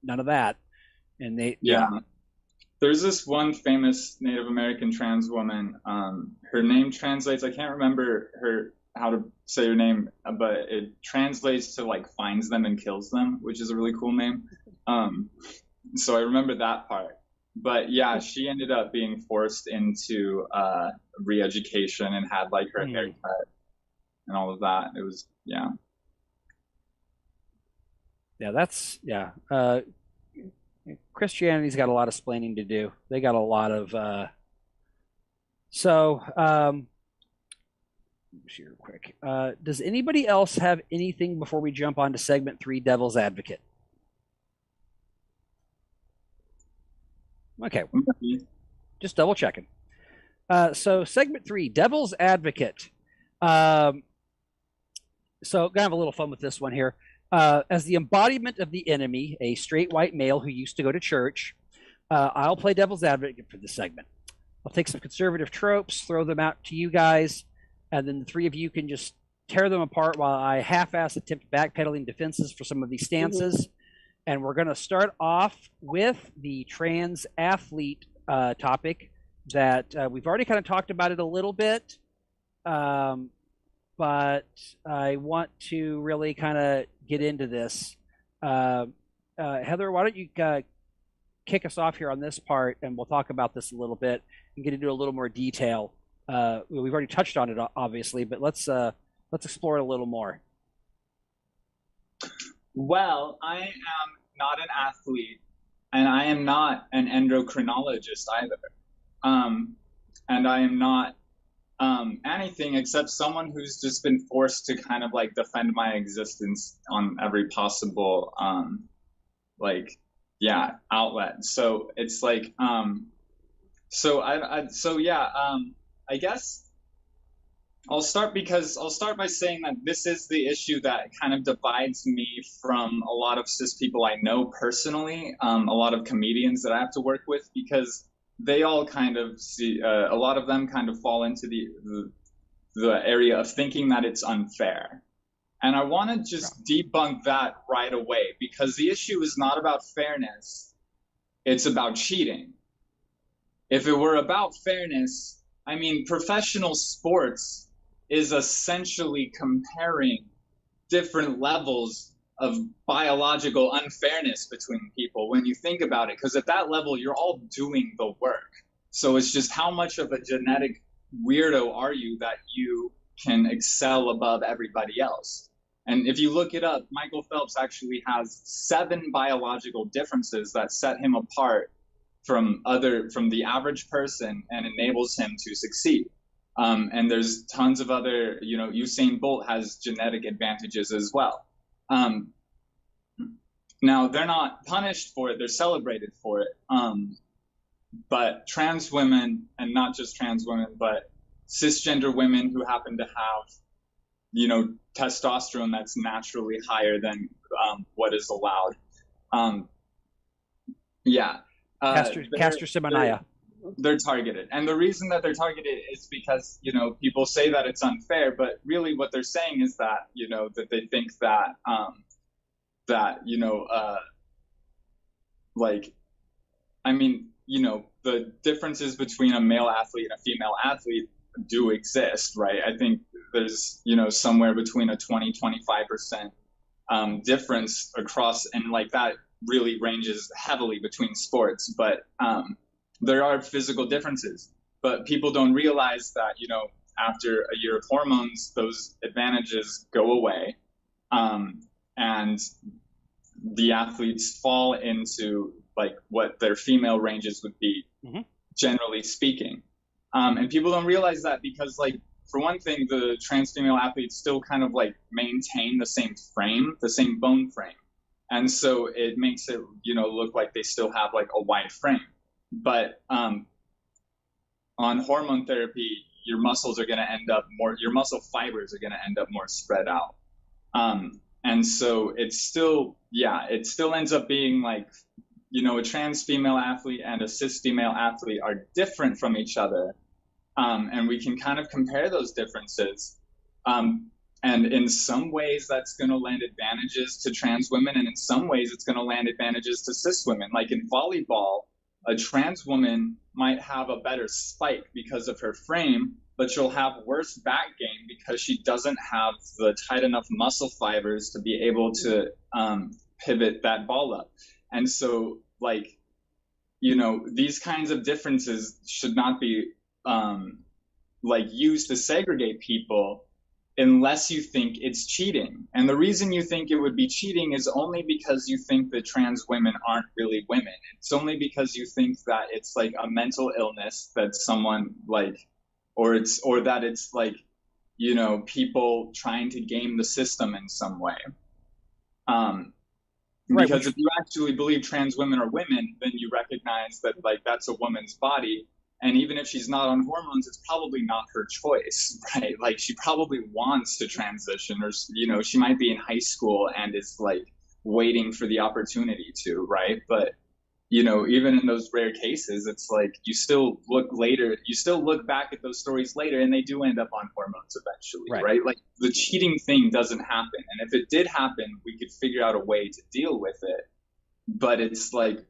none of that, and they There's this one famous Native American trans woman. Her name translates. I can't remember how to say her name, but it translates to like finds them and kills them, which is a really cool name. So I remember that part. But yeah, she ended up being forced into re-education and had like her hair cut and all of that. It was that's Christianity's got a lot of splaining to do. They got a lot of let me see real quick. Does anybody else have anything before we jump on to segment 3, Devil's Advocate? Okay, just double checking. So segment 3, Devil's Advocate. So gonna have a little fun with this one here. As the embodiment of the enemy, a straight white male who used to go to church, I'll play devil's advocate for this segment. I'll take some conservative tropes, throw them out to you guys, and then the 3 of you can just tear them apart while I half-ass attempt backpedaling defenses for some of these stances. And we're going to start off with the trans athlete topic that we've already kind of talked about it a little bit. But I want to really kind of get into this. Heather, why don't you kick us off here on this part, and we'll talk about this a little bit and get into a little more detail. We've already touched on it, obviously, but let's explore it a little more. Well, I am not an athlete, and I am not an endocrinologist either. And I am not anything except someone who's just been forced to kind of like defend my existence on every possible outlet. So it's like I guess I'll start by saying that this is the issue that kind of divides me from a lot of cis people I know personally, a lot of comedians that I have to work with, because they all kind of see, a lot of them kind of fall into the area of thinking that it's unfair. And I want to just debunk that right away, because the issue is not about fairness, it's about cheating. If it were about fairness, I mean, professional sports is essentially comparing different levels of biological unfairness between people when you think about it, because at that level you're all doing the work. So it's just how much of a genetic weirdo are you that you can excel above everybody else. And if you look it up, Michael Phelps actually has 7 biological differences that set him apart from the average person and enables him to succeed. And there's tons of other, Usain Bolt has genetic advantages as well. Now, they're not punished for it, they're celebrated for it. But trans women, and not just trans women, but cisgender women who happen to have, testosterone that's naturally higher than what is allowed. Castor Simonaya. They're targeted, and the reason that they're targeted is because people say that it's unfair, but really what they're saying is that that they think that like, I mean, the differences between a male athlete and a female athlete do exist, right? I think there's somewhere between a 20-25% difference across, and like that really ranges heavily between sports, but there are physical differences. But people don't realize that after a year of hormones, those advantages go away, and the athletes fall into like what their female ranges would be, generally speaking. And people don't realize that because, like, for one thing, the trans female athletes still kind of like maintain the same frame, the same bone frame. And so it makes it, look like they still have like a wide frame. But on hormone therapy, your muscles are going to end up more, your muscle fibers are going to end up more spread out. And so it's still, it still ends up being like, a trans female athlete and a cis female athlete are different from each other. And we can kind of compare those differences. And in some ways, that's going to land advantages to trans women. And in some ways, it's going to land advantages to cis women. Like in volleyball, a trans woman might have a better spike because of her frame, but she'll have worse back gain because she doesn't have the tight enough muscle fibers to be able to pivot that ball up. And so, like, these kinds of differences should not be used to segregate people unless you think it's cheating. And the reason you think it would be cheating is only because you think that trans women aren't really women. It's only because you think that it's like a mental illness that someone or that it's like, people trying to game the system in some way. Because if you actually believe trans women are women, then you recognize that like that's a woman's body. And even if she's not on hormones, it's probably not her choice, right? Like she probably wants to transition, or, she might be in high school and is like waiting for the opportunity to, right? But, even in those rare cases, it's like you still look back at those stories later and they do end up on hormones eventually, right? Like the cheating thing doesn't happen. And if it did happen, we could figure out a way to deal with it. But it's like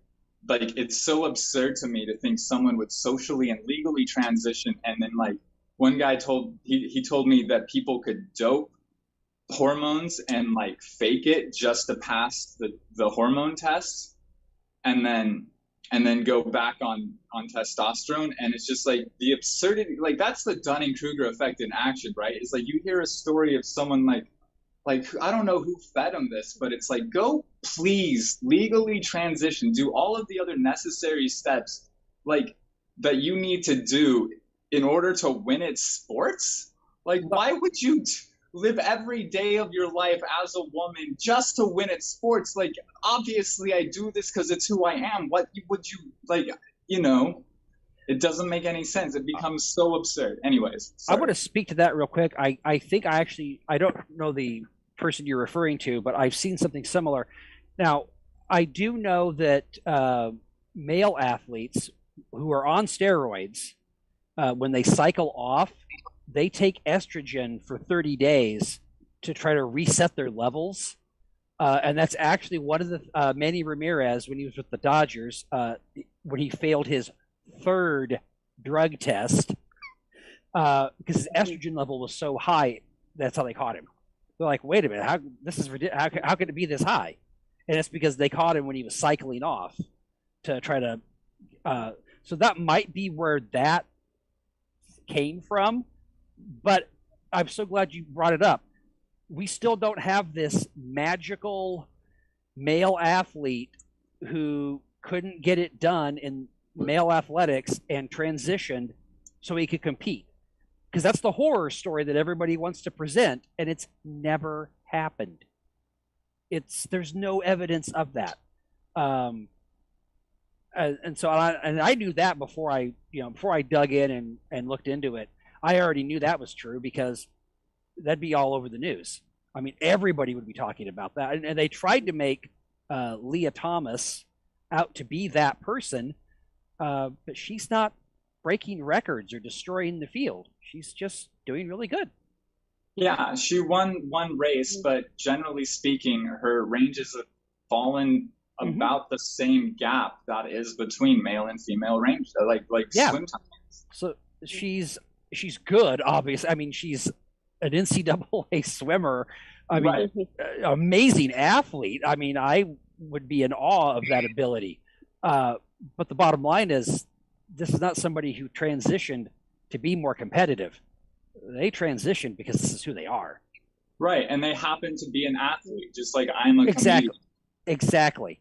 it's so absurd to me to think someone would socially and legally transition, and then like one guy told me that people could dope hormones and like fake it just to pass the hormone tests, and then go back on testosterone. And it's just like the absurdity, like that's the Dunning-Kruger effect in action, right? It's like you hear a story of someone like I don't know who fed him this, but it's like, go please legally transition, do all of the other necessary steps like that you need to do in order to win at sports. Like, why would you live every day of your life as a woman just to win at sports? Like, obviously I do this because it's who I am. What would you like, it doesn't make any sense. It becomes so absurd. Anyways, sorry. I want to speak to that real quick. I think I don't know the person you're referring to, but I've seen something similar. Now, I do know that male athletes who are on steroids, when they cycle off, they take estrogen for 30 days to try to reset their levels. And that's actually one of the Manny Ramirez, when he was with the Dodgers, when he failed his third drug test, because his estrogen level was so high, that's how they caught him. They're like, wait a minute, how could it be this high? And it's because they caught him when he was cycling off to try to. So that might be where that came from. But I'm so glad you brought it up. We still don't have this magical male athlete who couldn't get it done in male athletics and transitioned so he could compete. Because that's the horror story that everybody wants to present, and it's never happened. There's no evidence of that. And so I knew that before I dug in and looked into it. I already knew that was true because that'd be all over the news. I mean, everybody would be talking about that. And they tried to make Leah Thomas out to be that person, but she's not breaking records or destroying the field. She's just doing really good. Yeah, she won one race, but generally speaking, her ranges have fallen about the same gap that is between male and female range, like swim times. So she's good, obviously. I mean, she's an NCAA swimmer. I mean, amazing athlete. I mean, I would be in awe of that ability. But the bottom line is, this is not somebody who transitioned to be more competitive. They transitioned because this is who they are. Right, and they happen to be an athlete, just like I'm a comedian. Exactly.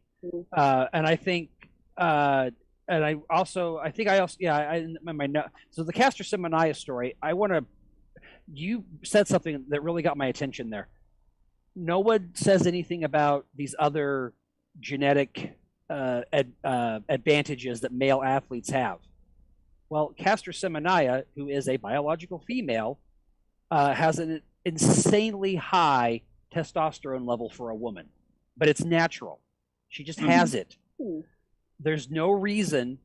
And I think, and I think in my note. So the Castor Semenya story, you said something that really got my attention there. No one says anything about these other genetic advantages that male athletes have. Well, Castor Semenya, who is a biological female, has an insanely high testosterone level for a woman, but it's natural. She just has it. There's no reason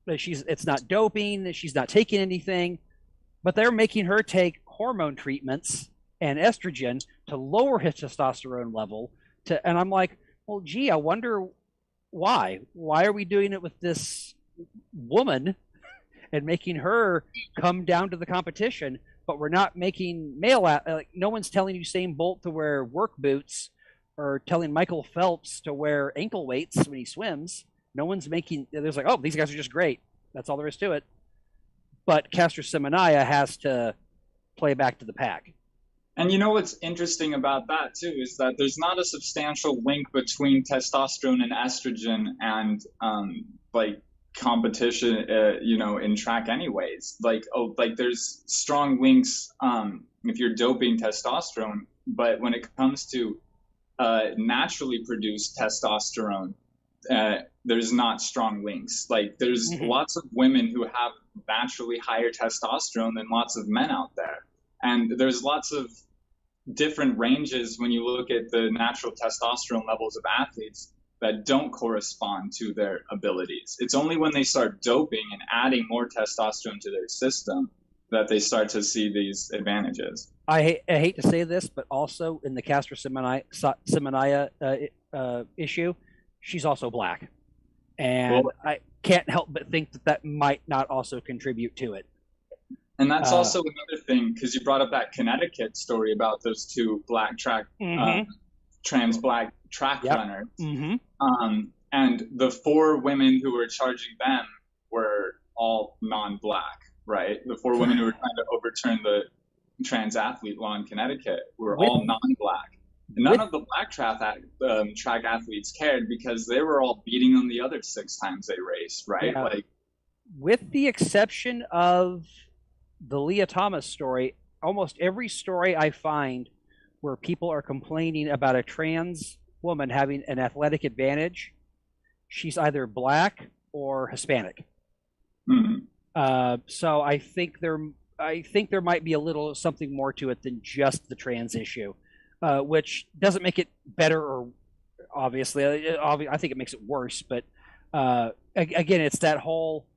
that it's not doping, she's not taking anything, but they're making her take hormone treatments and estrogen to lower his testosterone level. And I'm like, well, gee, I wonder why. Why are we doing it with this woman and making her come down to the competition, but we're not making no one's telling Usain Bolt to wear work boots or telling Michael Phelps to wear ankle weights when he swims. No one's there's like, oh, these guys are just great. That's all there is to it. But Castor Semenya has to play back to the pack. And you know what's interesting about that too is that there's not a substantial link between testosterone and estrogen and competition, in track anyways. There's strong links if you're doping testosterone, but when it comes to naturally produced testosterone, there's not strong links. Like there's lots of women who have naturally higher testosterone than lots of men out there. And there's lots of different ranges when you look at the natural testosterone levels of athletes that don't correspond to their abilities. It's only when they start doping and adding more testosterone to their system that they start to see these advantages. I hate to say this, but also in the Castor Semenya issue, she's also black. And I can't help but think that might not also contribute to it. And that's also another thing, because you brought up that Connecticut story about those two black trans black track runners. And the 4 women who were charging them were all non-black, right? The 4 women who were trying to overturn the trans athlete law in Connecticut were all non-black. And none of the black track athletes cared because they were all beating on the other 6 times they raced, right? Yeah. With the exception of the Leah Thomas story, almost every story I find where people are complaining about a trans woman having an athletic advantage, she's either black or Hispanic. So I think there might be a little something more to it than just the trans issue, which doesn't make it better, or obviously, I think it makes it worse. But again, it's that whole,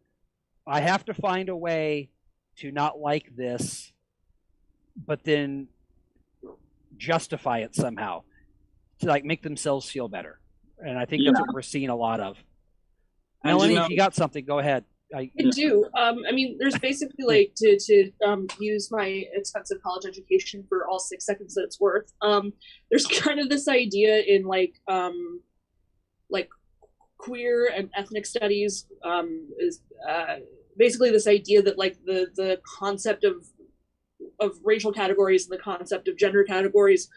I have to find a way to not like this, but then justify it somehow to make themselves feel better. And I think that's what we're seeing a lot of. Melanie, if you got something, go ahead. I do. I mean, there's basically to use my expensive college education for all 6 seconds that it's worth. There's kind of this idea in queer and ethnic studies is basically this idea that the concept of racial categories and the concept of gender categories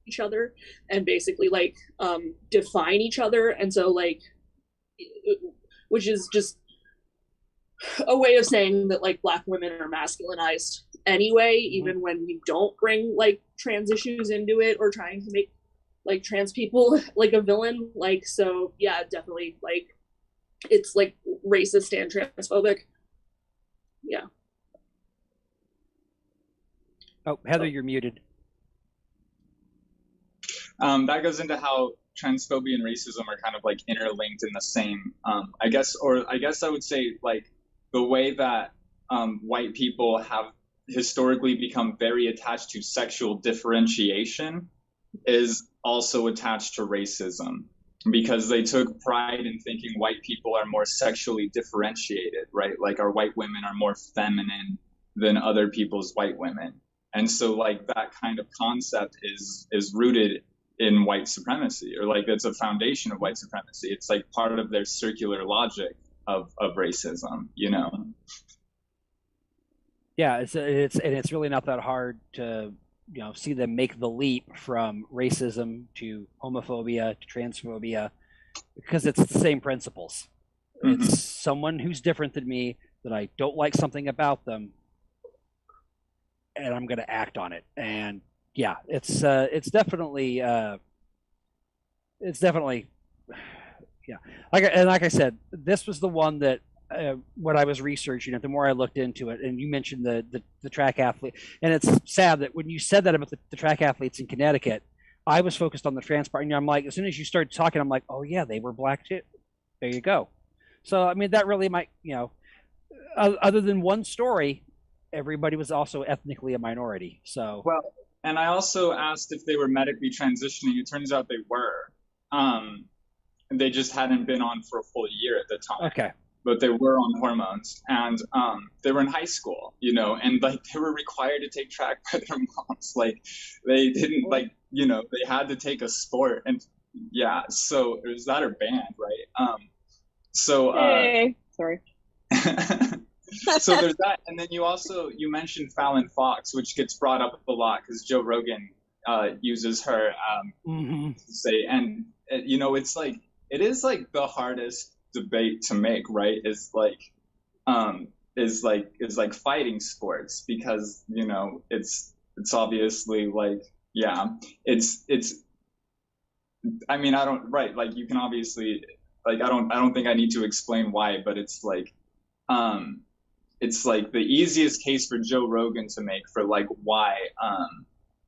each other and basically define each other, and so which is just a way of saying that black women are masculinized anyway, even when we don't bring trans issues into it or trying to make trans people a villain. So yeah, definitely it's racist and transphobic. Yeah. Oh, Heather, you're muted. That goes into how transphobia and racism are kind of like interlinked in the same, I guess I would say like the way that white people have historically become very attached to sexual differentiation is also attached to racism, because they took pride in thinking white people are more sexually differentiated, right? Like our white women are more feminine than other people's white women. And so like that kind of concept is rooted in white supremacy, or like it's a foundation of white supremacy. It's like part of their circular logic of racism, you know? Yeah, it's really not that hard to, you know, see them make the leap from racism to homophobia to transphobia, because it's the same principles. Mm-hmm. It's someone who's different than me, that I don't like something about them, and I'm going to act on it. And yeah, it's definitely yeah. Like I said, this was the one that when I was researching it, the more I looked into it, and you mentioned the track athlete, and it's sad that when you said that about the track athletes in Connecticut, I was focused on the trans part, and I'm like, as soon as you started talking, I'm like, oh yeah, they were black too. There you go. So I mean, that really might, you know, other than one story, everybody was also ethnically a minority. So well, and I also asked if they were medically transitioning. It turns out they were. They just hadn't been on for a full year at the time. Okay. But they were on hormones, and they were in high school, you know, and like they were required to take track by their moms. Like they didn't, like, you know, they had to take a sport, and yeah, so it was that or band, right? Hey, sorry. So there's that, and then you mentioned Fallon Fox, which gets brought up a lot because Joe Rogan uses her to say, and you know, it's like it is like the hardest debate to make, right? Is like fighting sports, because you know it's obviously like, yeah, it's I mean, I don't, right, like you can obviously, like I don't think I need to explain why, but it's like the easiest case for Joe Rogan to make for like why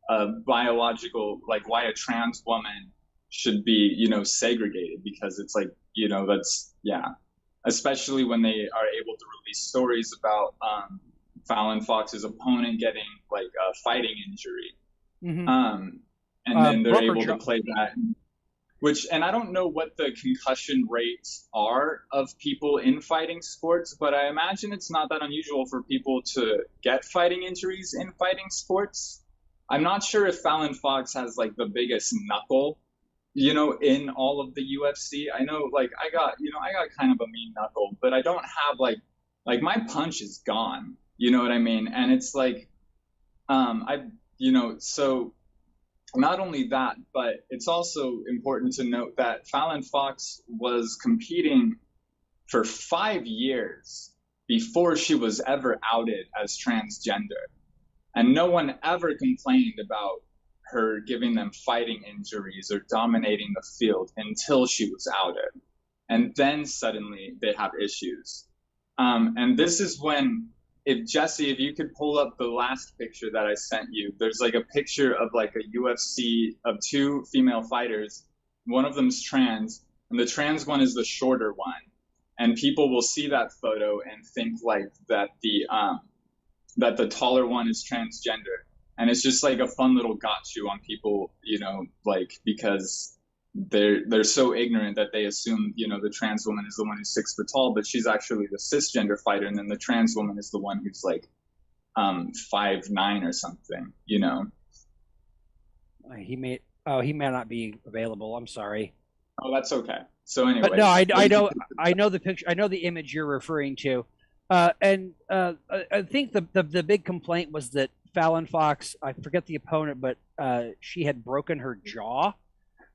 a biological, like why a trans woman should be, you know, segregated, because it's like, you know, that's, yeah, especially when they are able to release stories about Fallon Fox's opponent getting like a fighting injury. And then they're able to play that, which, and I don't know what the concussion rates are of people in fighting sports, but I imagine it's not that unusual for people to get fighting injuries in fighting sports. I'm not sure if Fallon Fox has like the biggest knuckle, you know, in all of the UFC. I know, like, I got kind of a mean knuckle, but I don't have like my punch is gone, you know what I mean? And it's like, you know, so not only that, but it's also important to note that Fallon Fox was competing for 5 years before she was ever outed as transgender. And no one ever complained about her giving them fighting injuries or dominating the field until she was outed. And then suddenly they have issues. And this is when, if Jesse, if you could pull up the last picture that I sent you, there's like a picture of like a UFC of 2 female fighters. One of them's trans, and the trans one is the shorter one. And people will see that photo and think like that the taller one is transgender. And it's just like a fun little got you on people, you know, like, because they're so ignorant that they assume, you know, the trans woman is the one who's 6 foot tall, but she's actually the cisgender fighter, and then the trans woman is the one who's like 5'9" or something, you know. He may not be available. I'm sorry. Oh, that's okay. So anyway, but no, I know the picture. I know the image you're referring to, and I think the big complaint was that Fallon Fox, I forget the opponent, but she had broken her jaw.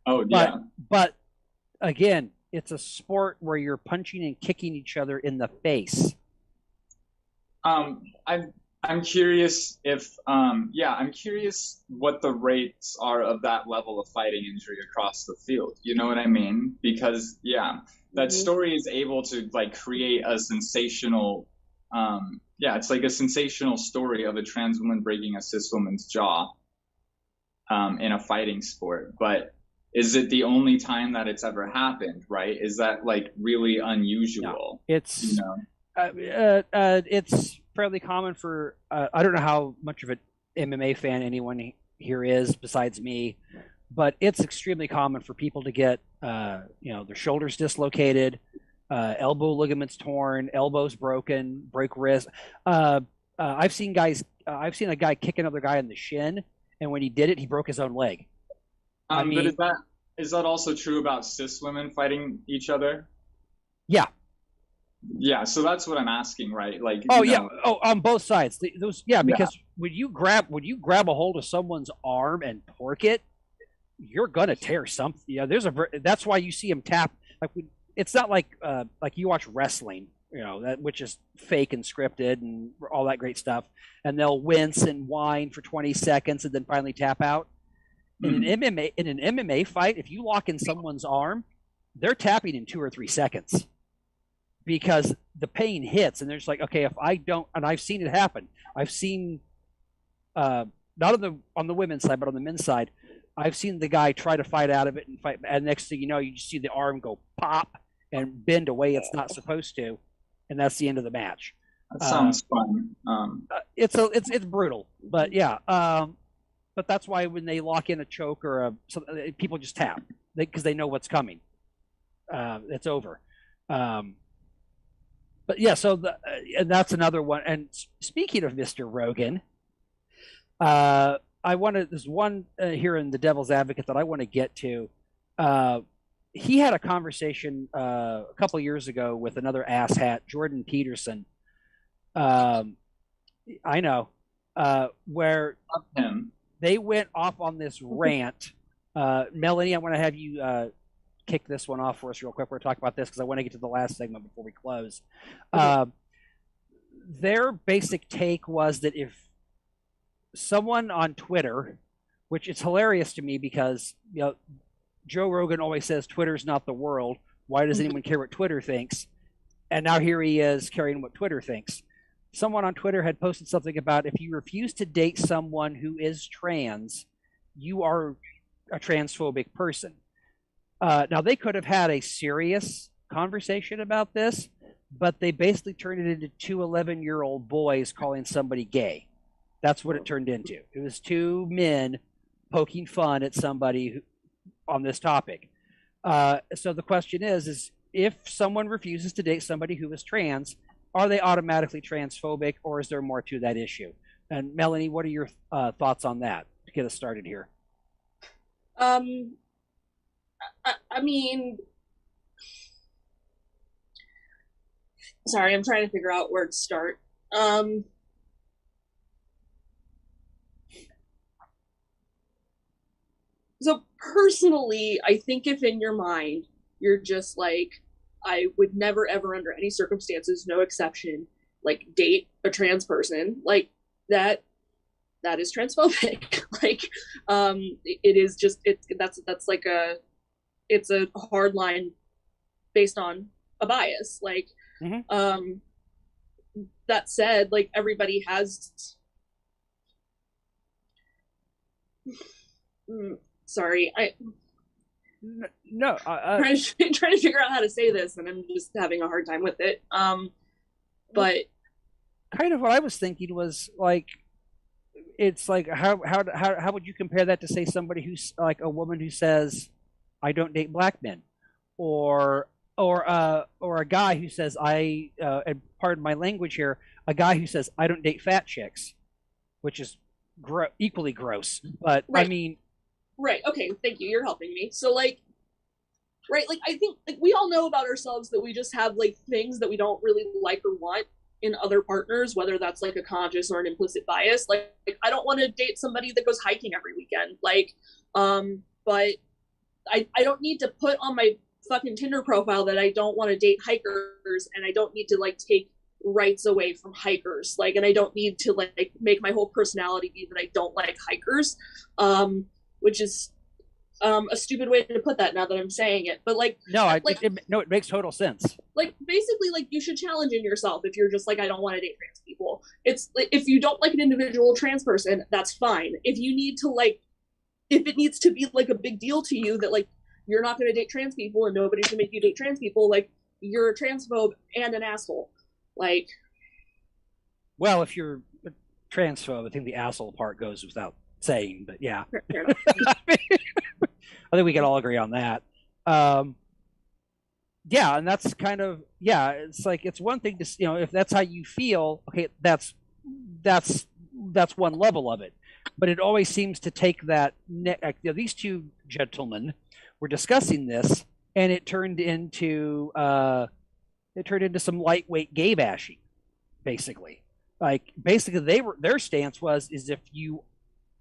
Oh, yeah. But again, it's a sport where you're punching and kicking each other in the face. I'm curious if I'm curious what the rates are of that level of fighting injury across the field. You know what I mean? Because that story is able to like create a sensational it's like a sensational story of a trans woman breaking a cis woman's jaw in a fighting sport. But is it the only time that it's ever happened, right? Is that like really unusual? No, it's You know? it's fairly common for I don't know how much of an MMA fan anyone here is besides me, but it's extremely common for people to get their shoulders dislocated, elbow ligaments torn, elbows broken, break wrist. I've seen a guy kick another guy in the shin, and when he did it, he broke his own leg. I mean, but is that also true about cis women fighting each other? Yeah. Yeah, so that's what I'm asking, right? Like, on both sides. Because when you grab a hold of someone's arm and torque it, you're gonna tear something. Yeah, that's why you see him tap. Like, it's not like you watch wrestling, which is fake and scripted and all that great stuff, and they'll wince and whine for 20 seconds and then finally tap out. In an MMA fight, if you lock in someone's arm, they're tapping in 2 or 3 seconds because the pain hits, and they're just like, okay, if I don't, and I've seen it happen. I've seen, not on the women's side, but on the men's side, I've seen the guy try to fight out of it and fight, and next thing you know, you just see the arm go pop and bend away it's not supposed to, and that's the end of the match. That sounds fun. It's brutal, but yeah. But that's why when they lock in a choke or people just tap because they know what's coming. It's over. But yeah, and that's another one. And speaking of Mr. Rogan, there's one here in the Devil's Advocate that I want to get to. He had a conversation a couple of years ago with another asshat, Jordan Peterson. I know, where Love him. They went off on this rant. Melanie, I want to have you kick this one off for us real quick. We're talking about this because I want to get to the last segment before we close. Their basic take was that if someone on Twitter, which is hilarious to me because Joe Rogan always says Twitter's not the world. Why does anyone care what Twitter thinks? And now here he is carrying what Twitter thinks. Someone on Twitter had posted something about if you refuse to date someone who is trans, you are a transphobic person. Now, they could have had a serious conversation about this, but they basically turned it into 2 11-year-old boys calling somebody gay. That's what it turned into. It was 2 men poking fun at somebody on this topic. So the question is if someone refuses to date somebody who is trans, are they automatically transphobic, or is there more to that issue? And Melanie, what are your thoughts on that to get us started here? I mean, sorry, I'm trying to figure out where to start. So personally, I think if in your mind you're just like, I would never, ever, under any circumstances, no exception, like date a trans person, like that is transphobic. Like, it is just, that's like it's a hard line based on a bias. Like, that said, like everybody has, sorry, trying to figure out how to say this, and I'm just having a hard time with it. But kind of what I was thinking was like, it's like how would you compare that to say somebody who's like a woman who says, "I don't date black men," or a guy who says, and pardon my language here, a guy who says, "I don't date fat chicks," which is equally gross. But right. I mean. Right. Okay. Thank you. You're helping me. So like, right. Like, I think like we all know about ourselves that we just have like things that we don't really like or want in other partners, whether that's like a conscious or an implicit bias. Like I don't want to date somebody that goes hiking every weekend. Like, but I don't need to put on my fucking Tinder profile that I don't want to date hikers, and I don't need to like take rights away from hikers. Like, and I don't need to like make my whole personality be that I don't like hikers. Which is a stupid way to put that now that I'm saying it. But like, no, it makes total sense. Like basically, like you should challenge in yourself if you're just like, I don't want to date trans people. It's like, if you don't like an individual trans person, that's fine. If you need to like if it needs to be like a big deal to you that like you're not going to date trans people and nobody's going to make you date trans people, like you're a transphobe and an asshole. Like, well, if you're a transphobe, I think the asshole part goes without saying, but yeah. fair enough. I think we can all agree on that. Yeah, and that's kind of, yeah, it's like, it's one thing to, you know, if that's how you feel, okay, that's one level of it. But it always seems to take that, you know, these two gentlemen were discussing this, and it turned into some lightweight gay bashing, basically. Like, basically, their stance is if you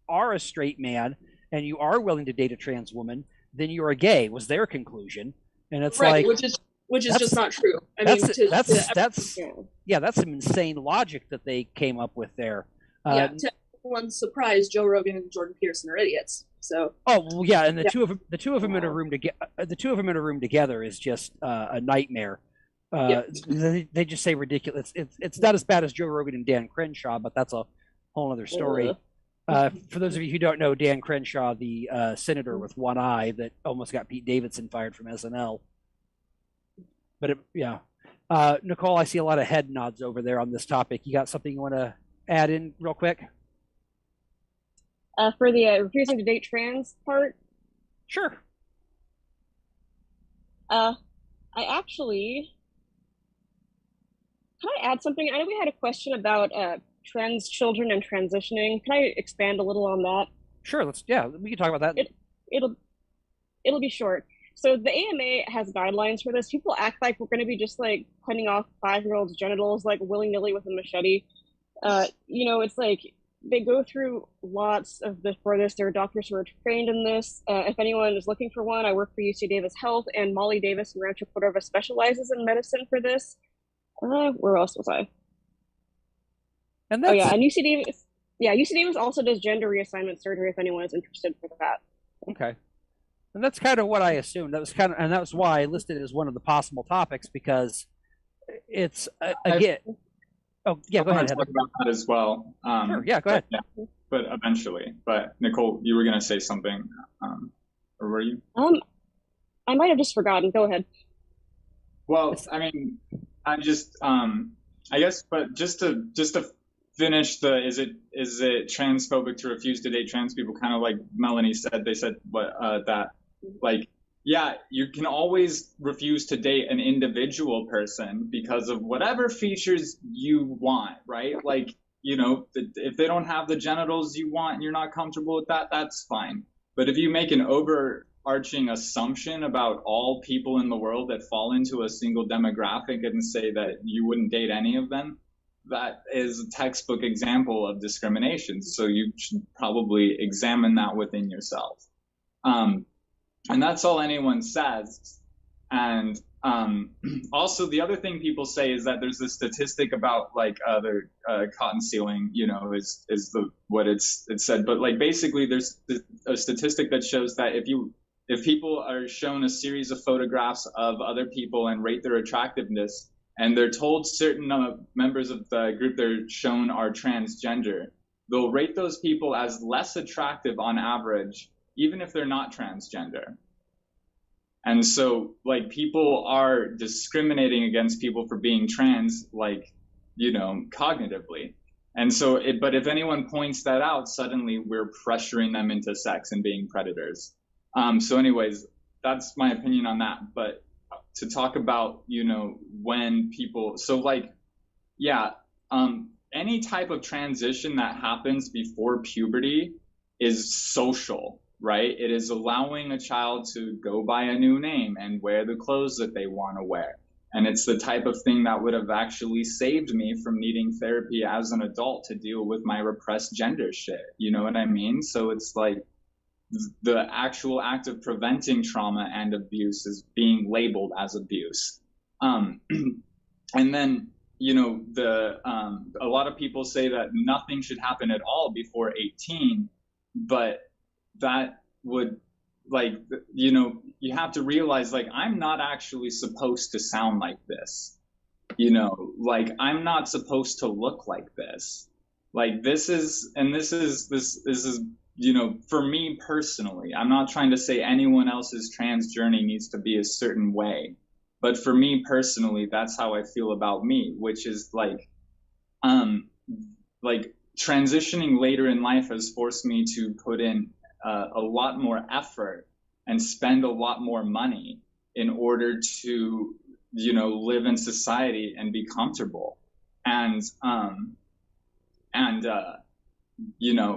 are a straight man and you are willing to date a trans woman, then you're a gay, was their conclusion. And it's right, like, which is just not true. I that's mean, that's some insane logic that they came up with there. To everyone's surprise, Joe Rogan and Jordan Peterson are idiots. So. Oh well, yeah, and the two of them in a room together is just a nightmare. They just say ridiculous. It's not as bad as Joe Rogan and Dan Crenshaw, but that's a whole other story. For those of you who don't know, Dan Crenshaw, the senator with one eye that almost got Pete Davidson fired from SNL. But Nicole, I see a lot of head nods over there on this topic. You got something you want to add in real quick? For the refusing to date trans part? Sure. I actually, can I add something? I know we had a question about trans children and transitioning. Can I expand a little on that? Sure, we can talk about that. It'll be short. So the AMA has guidelines for this. People act like we're going to be just like cutting off 5-year-olds' genitals like willy-nilly with a machete. You know, it's like they go through lots of this for this. There are doctors who are trained in this. If anyone is looking for one, I work for UC Davis Health, and Molly Davis in Rancho Cordova specializes in medicine for this. Where else was I? And UC Davis. Yeah, UC Davis also does gender reassignment surgery if anyone is interested for that. Okay. And that's kind of what I assumed. And that was why I listed it as one of the possible topics, because it's again. Oh yeah, go ahead. Talk about that as well. Sure. Yeah, go ahead. Yeah, but eventually. But Nicole, you were going to say something, or were you? I might have just forgotten. Go ahead. Well, I mean, I just, I guess, but just to finish the, is it transphobic to refuse to date trans people? Kind of like Melanie said, they said that, like, yeah, you can always refuse to date an individual person because of whatever features you want, right? Like, you know, if they don't have the genitals you want and you're not comfortable with that, that's fine. But if you make an overarching assumption about all people in the world that fall into a single demographic and say that you wouldn't date any of them, that is a textbook example of discrimination. So you should probably examine that within yourself. And that's all anyone says. And also the other thing people say is that there's this statistic about like other cotton sealing, you know, is what it's said. But like basically there's a statistic that shows that if people are shown a series of photographs of other people and rate their attractiveness, and they're told certain members of the group they're shown are transgender, they'll rate those people as less attractive on average, even if they're not transgender. And so, like, people are discriminating against people for being trans, like, you know, cognitively. And so, but if anyone points that out, suddenly we're pressuring them into sex and being predators. So anyways, that's my opinion on that. But to talk about, you know, when people, so like, yeah, any type of transition that happens before puberty is social, right? It is allowing a child to go by a new name and wear the clothes that they want to wear. And it's the type of thing that would have actually saved me from needing therapy as an adult to deal with my repressed gender shit. You know what I mean? So it's like the actual act of preventing trauma and abuse is being labeled as abuse. And then, you know, a lot of people say that nothing should happen at all before 18, but that would, like, you know, you have to realize, like, I'm not actually supposed to sound like this, you know, like, I'm not supposed to look like this. Like, this is, for me personally, I'm not trying to say anyone else's trans journey needs to be a certain way, but for me personally, that's how I feel about me, which is like transitioning later in life has forced me to put in a lot more effort and spend a lot more money in order to, live in society and be comfortable. And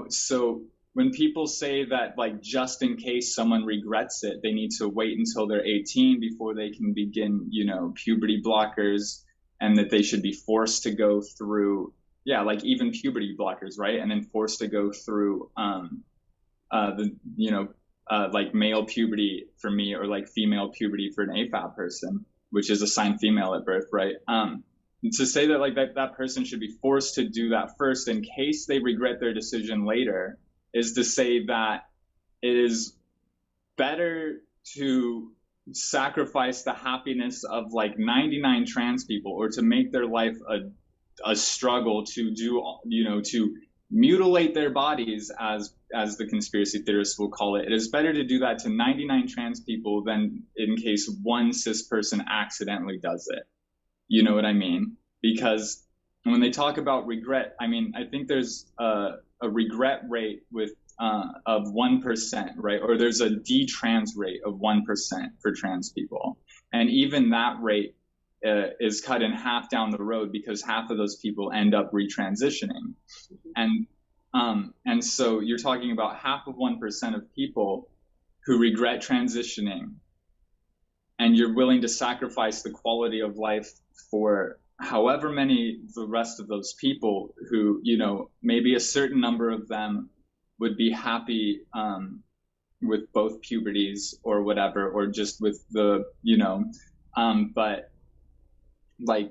so when people say that, like, just in case someone regrets it, they need to wait until they're 18 before they can begin, puberty blockers, and that they should be forced to go through, like even puberty blockers, right? And then forced to go through, like male puberty for me, or like female puberty for an AFAB person, which is assigned female at birth, right? To say that like that person should be forced to do that first in case they regret their decision later is to say that it is better to sacrifice the happiness of like 99 trans people, or to make their life a struggle to do, to mutilate their bodies, as the conspiracy theorists will call it. It is better to do that to 99 trans people than in case one cis person accidentally does it. You know what I mean? Because when they talk about regret, I mean, I think there's a regret rate of 1%, right? Or there's a detrans rate of 1% for trans people. And even that rate is cut in half down the road, because half of those people end up retransitioning. And so you're talking about half of 1% of people who regret transitioning, and you're willing to sacrifice the quality of life for however many the rest of those people who, maybe a certain number of them would be happy with both puberties or whatever, or just with the, but like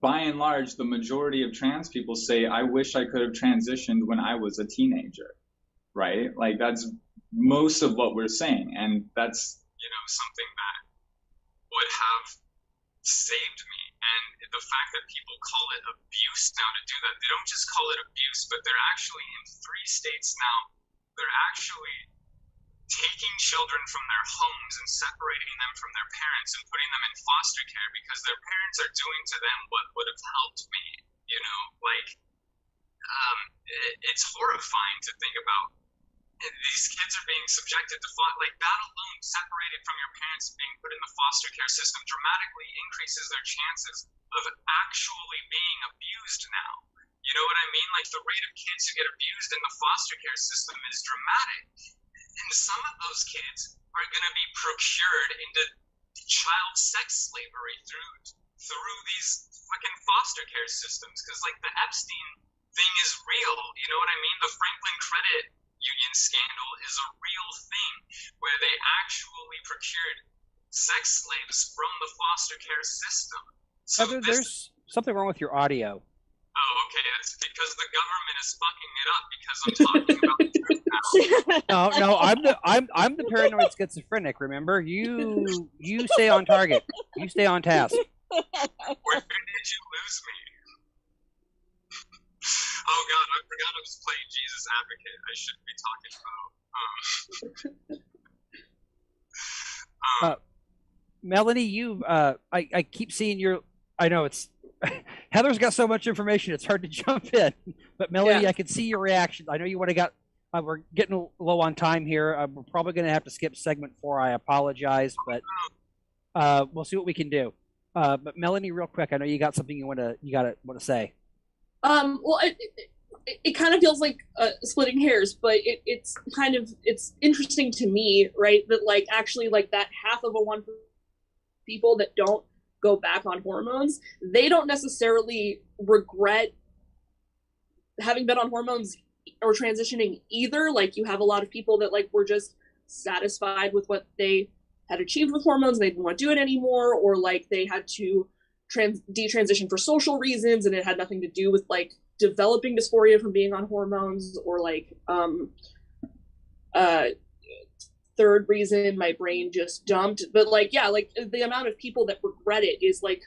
by and large, the majority of trans people say, I wish I could have transitioned when I was a teenager, right? Like that's most of what we're saying. And that's, something that would have saved me. And the fact that people call it abuse now to do that, they don't just call it abuse, but they're actually in 3 states now, they're actually taking children from their homes and separating them from their parents and putting them in foster care because their parents are doing to them what would have helped me. It's horrifying to think about. These kids are being subjected to that alone, separated from your parents, being put in the foster care system, dramatically increases their chances of actually being abused now. You know what I mean? Like the rate of kids who get abused in the foster care system is dramatic. And some of those kids are going to be procured into child sex slavery through these fucking foster care systems, because like the Epstein thing is real. You know what I mean? The Franklin Credit Union scandal is a real thing where they actually procured sex slaves from the foster care system. So there's something wrong with your audio. Oh, okay. It's because the government is fucking it up because I'm talking about the truth now. No, I'm the paranoid schizophrenic. Remember, you stay on target. You stay on task. Where did you lose me? Oh God, I forgot I was playing Jesus Advocate. I shouldn't be talking about. Melanie, I keep seeing your. I know it's. Heather's got so much information; it's hard to jump in. But Melanie, yeah. I can see your reaction. I know you would have got. We're getting low on time here. We're probably going to have to skip segment 4. I apologize, but we'll see what we can do. But Melanie, real quick, I know you got something you want to say. Well, it kind of feels like splitting hairs, but it's interesting to me, right? That like actually like that half of 1% people that don't go back on hormones, they don't necessarily regret having been on hormones or transitioning either. Like you have a lot of people that like were just satisfied with what they had achieved with hormones, they didn't want to do it anymore, or like they had to detransition for social reasons and it had nothing to do with like developing dysphoria from being on hormones, or like third reason my brain just dumped. But like yeah, like the amount of people that regret it is like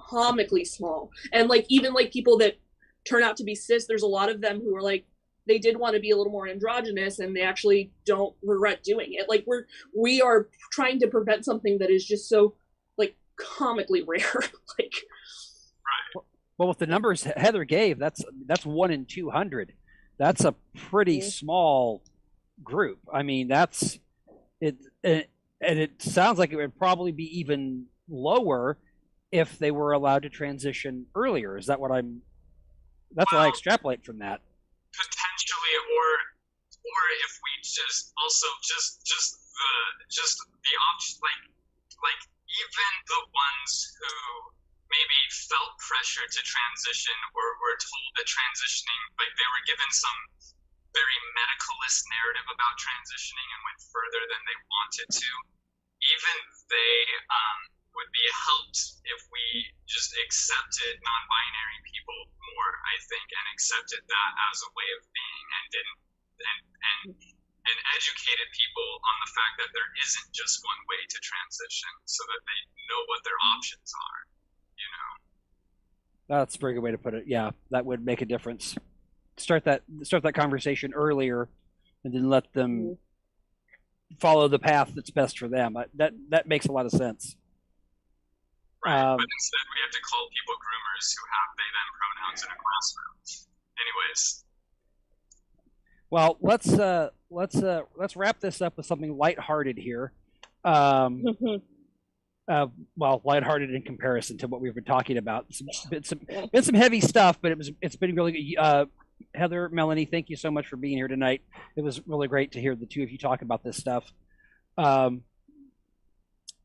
comically small. And like even like people that turn out to be cis, there's a lot of them who are like they did want to be a little more androgynous, and they actually don't regret doing it. Like we are trying to prevent something that is just so like comically rare. Like, well, with the numbers Heather gave, that's 1 in 200. That's a pretty small group. I mean, that's it, and it sounds like it would probably be even lower if they were allowed to transition earlier. Is that what that's what I extrapolate from that. Potentially, or if we just also just the option, like even the ones who maybe felt pressure to transition or were told that transitioning, like they were given some very medicalist narrative about transitioning and went further than they wanted to, even they would be helped if we just accepted non-binary people more, I think, and accepted that as a way of being, and didn't and educated people on the fact that there isn't just one way to transition, so that they know what their options are. You know. That's a very good way to put it. Yeah, that would make a difference. Start that conversation earlier, and then let them follow the path that's best for them. That makes a lot of sense. Right, but instead we have to call people groomers who have they/them pronouns in a classroom. Anyways. Well, let's wrap this up with something lighthearted here. Well, lighthearted in comparison to what we've been talking about. It's some heavy stuff, but it's been really good. Heather, Melanie, thank you so much for being here tonight. It was really great to hear the two of you talk about this stuff.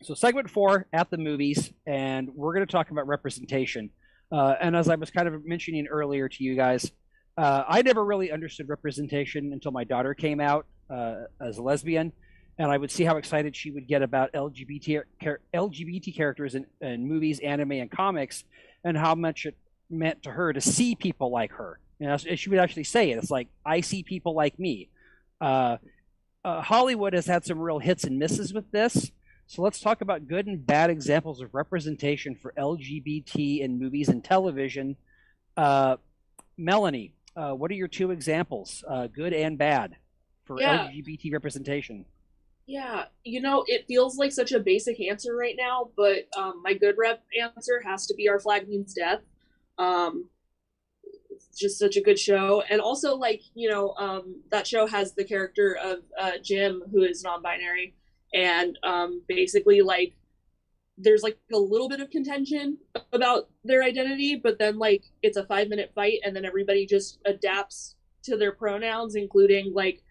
So segment 4, at the movies, and we're going to talk about representation. And as I was kind of mentioning earlier to you guys, I never really understood representation until my daughter came out as a lesbian, and I would see how excited she would get about LGBT characters in movies, anime, and comics, and how much it meant to her to see people like her. You know, she would actually say it. It's like, I see people like me. Hollywood has had some real hits and misses with this. So let's talk about good and bad examples of representation for LGBT in movies and television. Melanie, what are your 2 examples, good and bad, for LGBT representation? Yeah, you know, it feels like such a basic answer right now, but my good rep answer has to be Our Flag Means Death. It's just such a good show. And also, like, you know, that show has the character of Jim, who is non-binary. And basically, like, there's like a little bit of contention about their identity, but then like it's a 5-minute fight, and then everybody just adapts to their pronouns, including like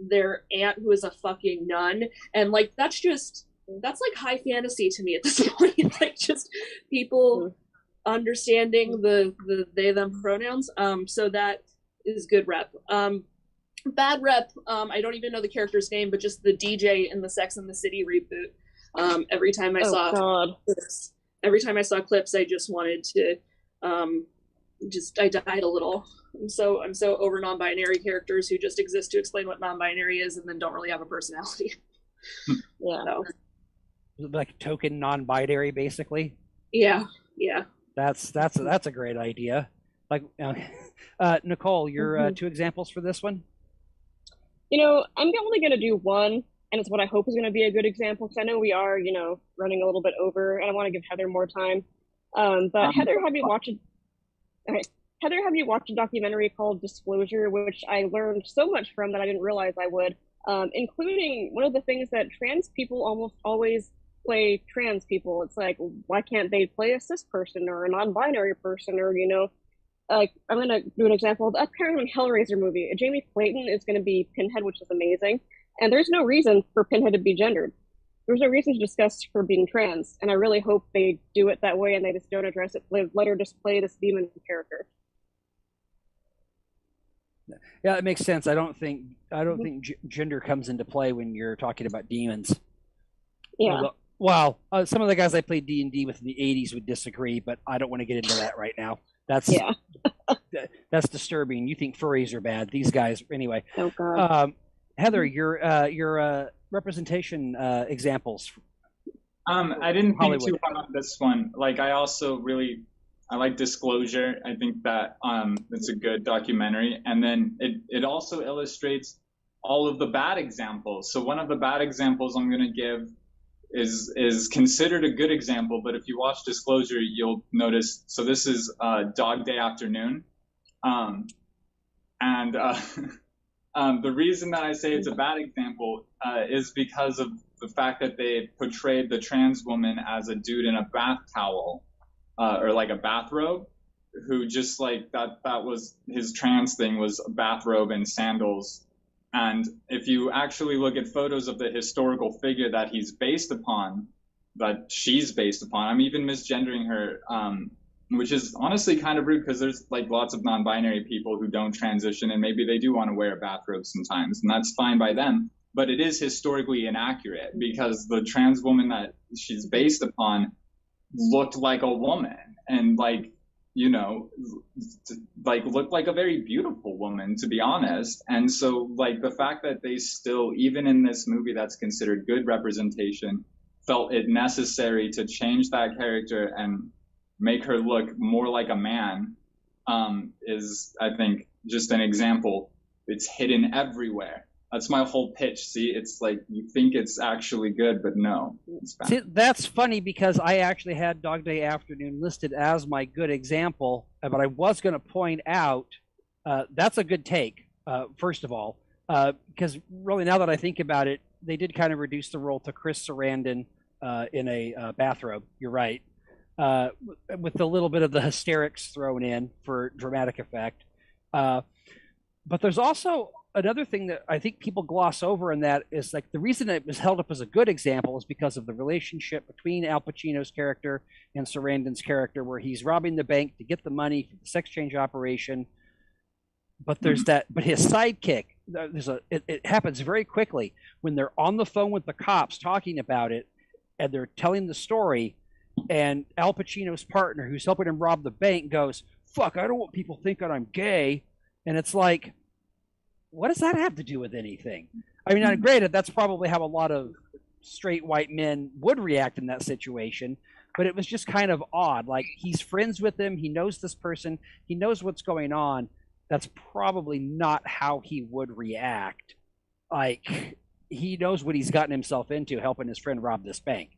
their aunt, who is a fucking nun. And like that's like high fantasy to me at this point. Like, just people understanding the they them pronouns. So that is good rep. Bad rep, I don't even know the character's name, but just the DJ in the Sex and the City reboot. Every time I saw clips, I just wanted to I died a little. I'm so over non-binary characters who just exist to explain what non-binary is and then don't really have a personality. Yeah. So. Like token non-binary, basically. Yeah. That's a great idea. Like, Nicole, your 2 examples for this one. You know, I'm only going to do one, and it's what I hope is going to be a good example, because I know we are, you know, running a little bit over, and I want to give Heather more time. But Heather, have you watched a documentary called Disclosure, which I learned so much from that I didn't realize I would, including one of the things that trans people almost always play trans people. It's like, why can't they play a cis person or a non-binary person, or, you know, like, I'm going to do an example of the upcoming Hellraiser movie. Jamie Clayton is going to be Pinhead, which is amazing. And there's no reason for Pinhead to be gendered. There's no reason to discuss her being trans. And I really hope they do it that way and they just don't address it. Let her just play this demon character. Yeah, it makes sense. I don't think gender comes into play when you're talking about demons. Yeah. Well, some of the guys I played D&D with in the 80s would disagree, but I don't want to get into that right now. That's disturbing. You think furries are bad? These guys, anyway. Oh God. Heather, your representation examples. I didn't think Hollywood. too hard on this one. Like, I also really I like Disclosure. I think that it's a good documentary, and then it also illustrates all of the bad examples. So one of the bad examples I'm going to give is considered a good example, but if you watch Disclosure, you'll notice. So this is Dog Day Afternoon, and the reason that I say it's a bad example is because of the fact that they portrayed the trans woman as a dude in a bath towel or like a bathrobe, who just like that was his trans thing, was a bathrobe and sandals. And if you actually look at photos of the historical figure that he's based upon, that she's based upon, I'm even misgendering her, which is honestly kind of rude because there's like lots of non-binary people who don't transition and maybe they do want to wear a bathrobe sometimes, and that's fine by them. But it is historically inaccurate because the trans woman that she's based upon looked like a woman and like, you know, like looked like a very beautiful woman, to be honest. And so like the fact that they still, even in this movie that's considered good representation, felt it necessary to change that character and make her look more like a man is, I think, just an example. It's hidden everywhere. That's my whole pitch. See, it's like you think it's actually good, but no, it's bad. See, that's funny because I actually had Dog Day Afternoon listed as my good example, but I was going to point out that's a good take, first of all, because really now that I think about it, they did kind of reduce the role to Chris Sarandon in a bathrobe. You're right. With a little bit of the hysterics thrown in for dramatic effect. But there's also another thing that I think people gloss over, and that is like the reason it was held up as a good example is because of the relationship between Al Pacino's character and Sarandon's character, where he's robbing the bank to get the money for the sex change operation. But there's that, but his sidekick, it happens very quickly when they're on the phone with the cops talking about it and they're telling the story, and Al Pacino's partner who's helping him rob the bank goes, "Fuck, I don't want people thinking I'm gay." And it's like, what does that have to do with anything? I mean, granted, that's probably how a lot of straight white men would react in that situation, but it was just kind of odd. Like, he's friends with him, he knows this person, he knows what's going on. That's probably not how he would react. Like, he knows what he's gotten himself into helping his friend rob this bank.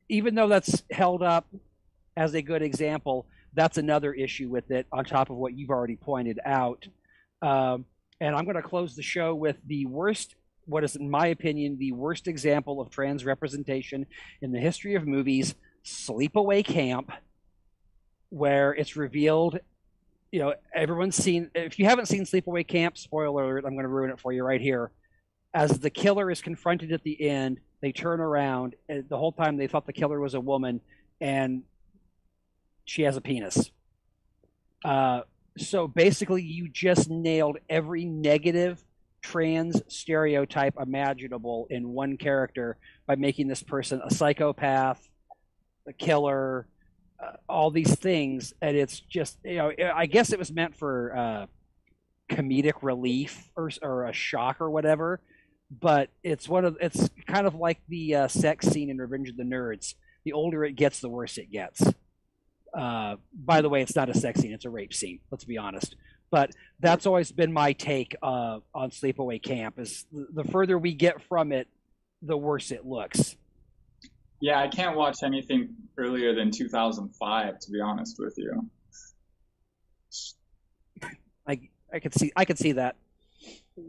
Even though that's held up as a good example, that's another issue with it on top of what you've already pointed out. And I'm going to close the show with the worst, what is in my opinion, the worst example of trans representation in the history of movies, Sleepaway Camp, where it's revealed, you know, everyone's seen, if you haven't seen Sleepaway Camp, spoiler alert, I'm going to ruin it for you right here. As the killer is confronted at the end, they turn around, and the whole time they thought the killer was a woman, and she has a penis. So basically, you just nailed every negative trans stereotype imaginable in one character by making this person a psychopath, a killer, all these things. And it's just, you know, I guess it was meant for comedic relief or a shock or whatever. But it's kind of like the sex scene in Revenge of the Nerds. The older it gets, the worse it gets. By the way, it's not a sex scene, it's a rape scene, let's be honest. But that's always been my take on Sleepaway Camp, is the further we get from it, the worse it looks. Yeah, I can't watch anything earlier than 2005, to be honest with you. I could see that.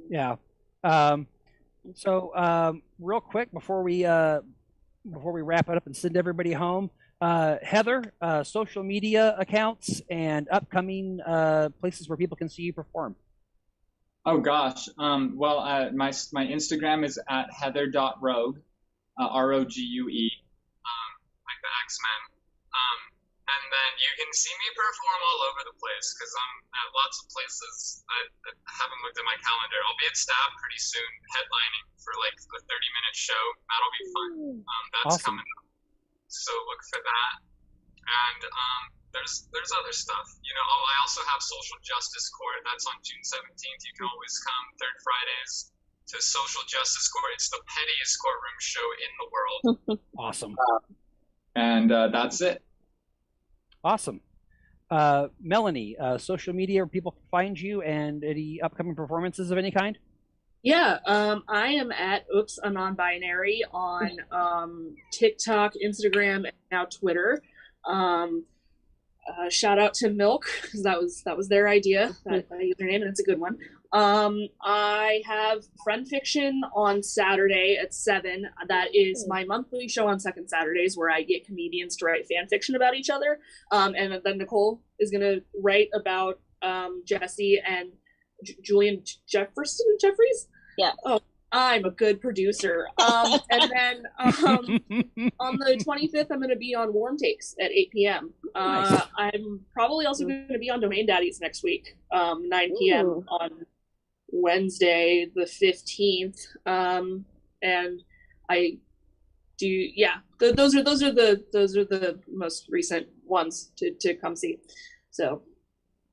Yeah. So real quick before we wrap it up and send everybody home, Heather, social media accounts and upcoming places where people can see you perform. Oh gosh. Well, my Instagram is at heather.rogue, R-O-G-U-E, like the X-Men. And then you can see me perform all over the place because I'm at lots of places. I haven't looked at my calendar. I'll be at Stab pretty soon, headlining for like a 30-minute show. That'll be fun. That's awesome. Coming up. So look for that. And there's other stuff. You know, I also have Social Justice Court. That's on June 17th. You can always come third Fridays to Social Justice Court. It's the pettiest courtroom show in the world. Awesome. And that's it. Awesome. Melanie, social media where people can find you and any upcoming performances of any kind? Yeah, I am at Oops, a Non-Binary on TikTok, Instagram, and now Twitter. Shout out to Milk, because that was their idea, that username, and it's a good one. I have Friend Fiction on Saturday at 7. That is my monthly show on second Saturdays, where I get comedians to write fan fiction about each other. And then Nicole is going to write about Jesse and Julian Jeffries. Yeah. Oh, I'm a good producer. And then on the 25th, I'm going to be on Warm Takes at 8 p.m. Nice. I'm probably also going to be on Domain Daddies next week, 9 p.m. on Wednesday, the 15th. And I do, yeah. Those are the most recent ones to come see. So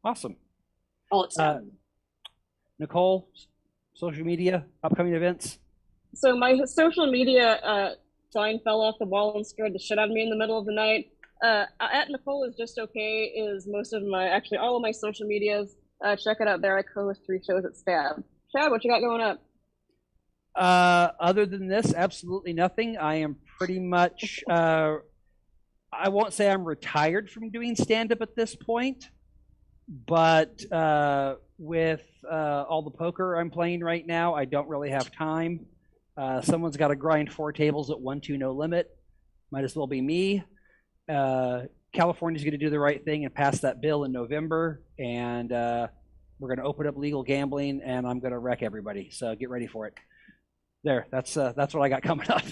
awesome. All it's Nicole, social media, upcoming events? So my social media sign fell off the wall and scared the shit out of me in the middle of the night. At Nicole is just okay is most of my, actually all of my social medias. Check it out there. I co-host 3 shows at Stab. Chad, what you got going up? Other than this, absolutely nothing. I am pretty much, I won't say I'm retired from doing stand-up at this point, but with all the poker I'm playing right now, I don't really have time. Someone's got to grind 4 tables at 1-2 no limit. Might as well be me. California's going to do the right thing and pass that bill in November, and we're going to open up legal gambling, and I'm going to wreck everybody. So get ready for it. There, that's what I got coming up.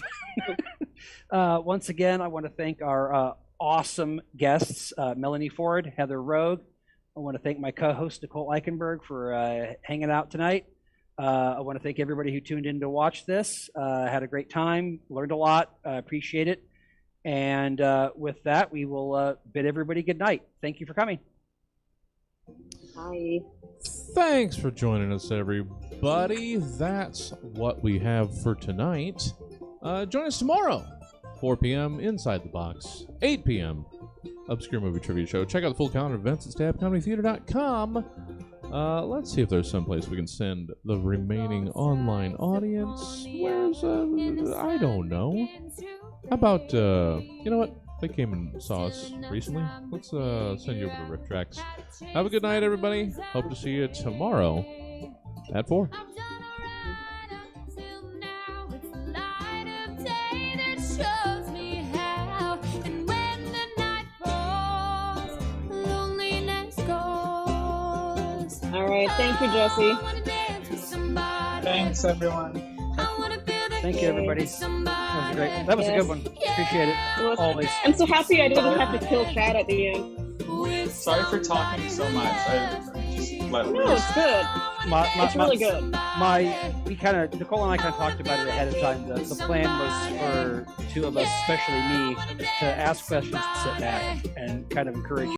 Once again, I want to thank our awesome guests, Melanie Ford, Heather Rogue. I want to thank my co-host, Nicole Eichenberg, for hanging out tonight. I want to thank everybody who tuned in to watch this. Had a great time, learned a lot, appreciate it. And with that, we will bid everybody good night. Thank you for coming. Bye. Thanks for joining us, everybody. That's what we have for tonight. Join us tomorrow, 4 p.m. Inside the Box, 8 p.m. Obscure Movie Trivia Show. Check out the full calendar of events at stabcomedytheater.com. Let's see if there's someplace we can send the remaining online audience. Where's, I don't know. How about, you know what? They came and saw us recently. Let's send you over to Riff Tracks. Have a good night, everybody. Hope to see you tomorrow at 4. All right, thank you, Jesse. Thanks, everyone. Thank you, everybody. That was a good one. Appreciate it. Always. I'm so happy I didn't have to kill Chad at the end. Sorry for talking so much. I just let No, it's good. It's really good. Nicole and I kind of talked about it ahead of time. The plan was for 2 of us, especially me, to ask questions, to sit back, and kind of encourage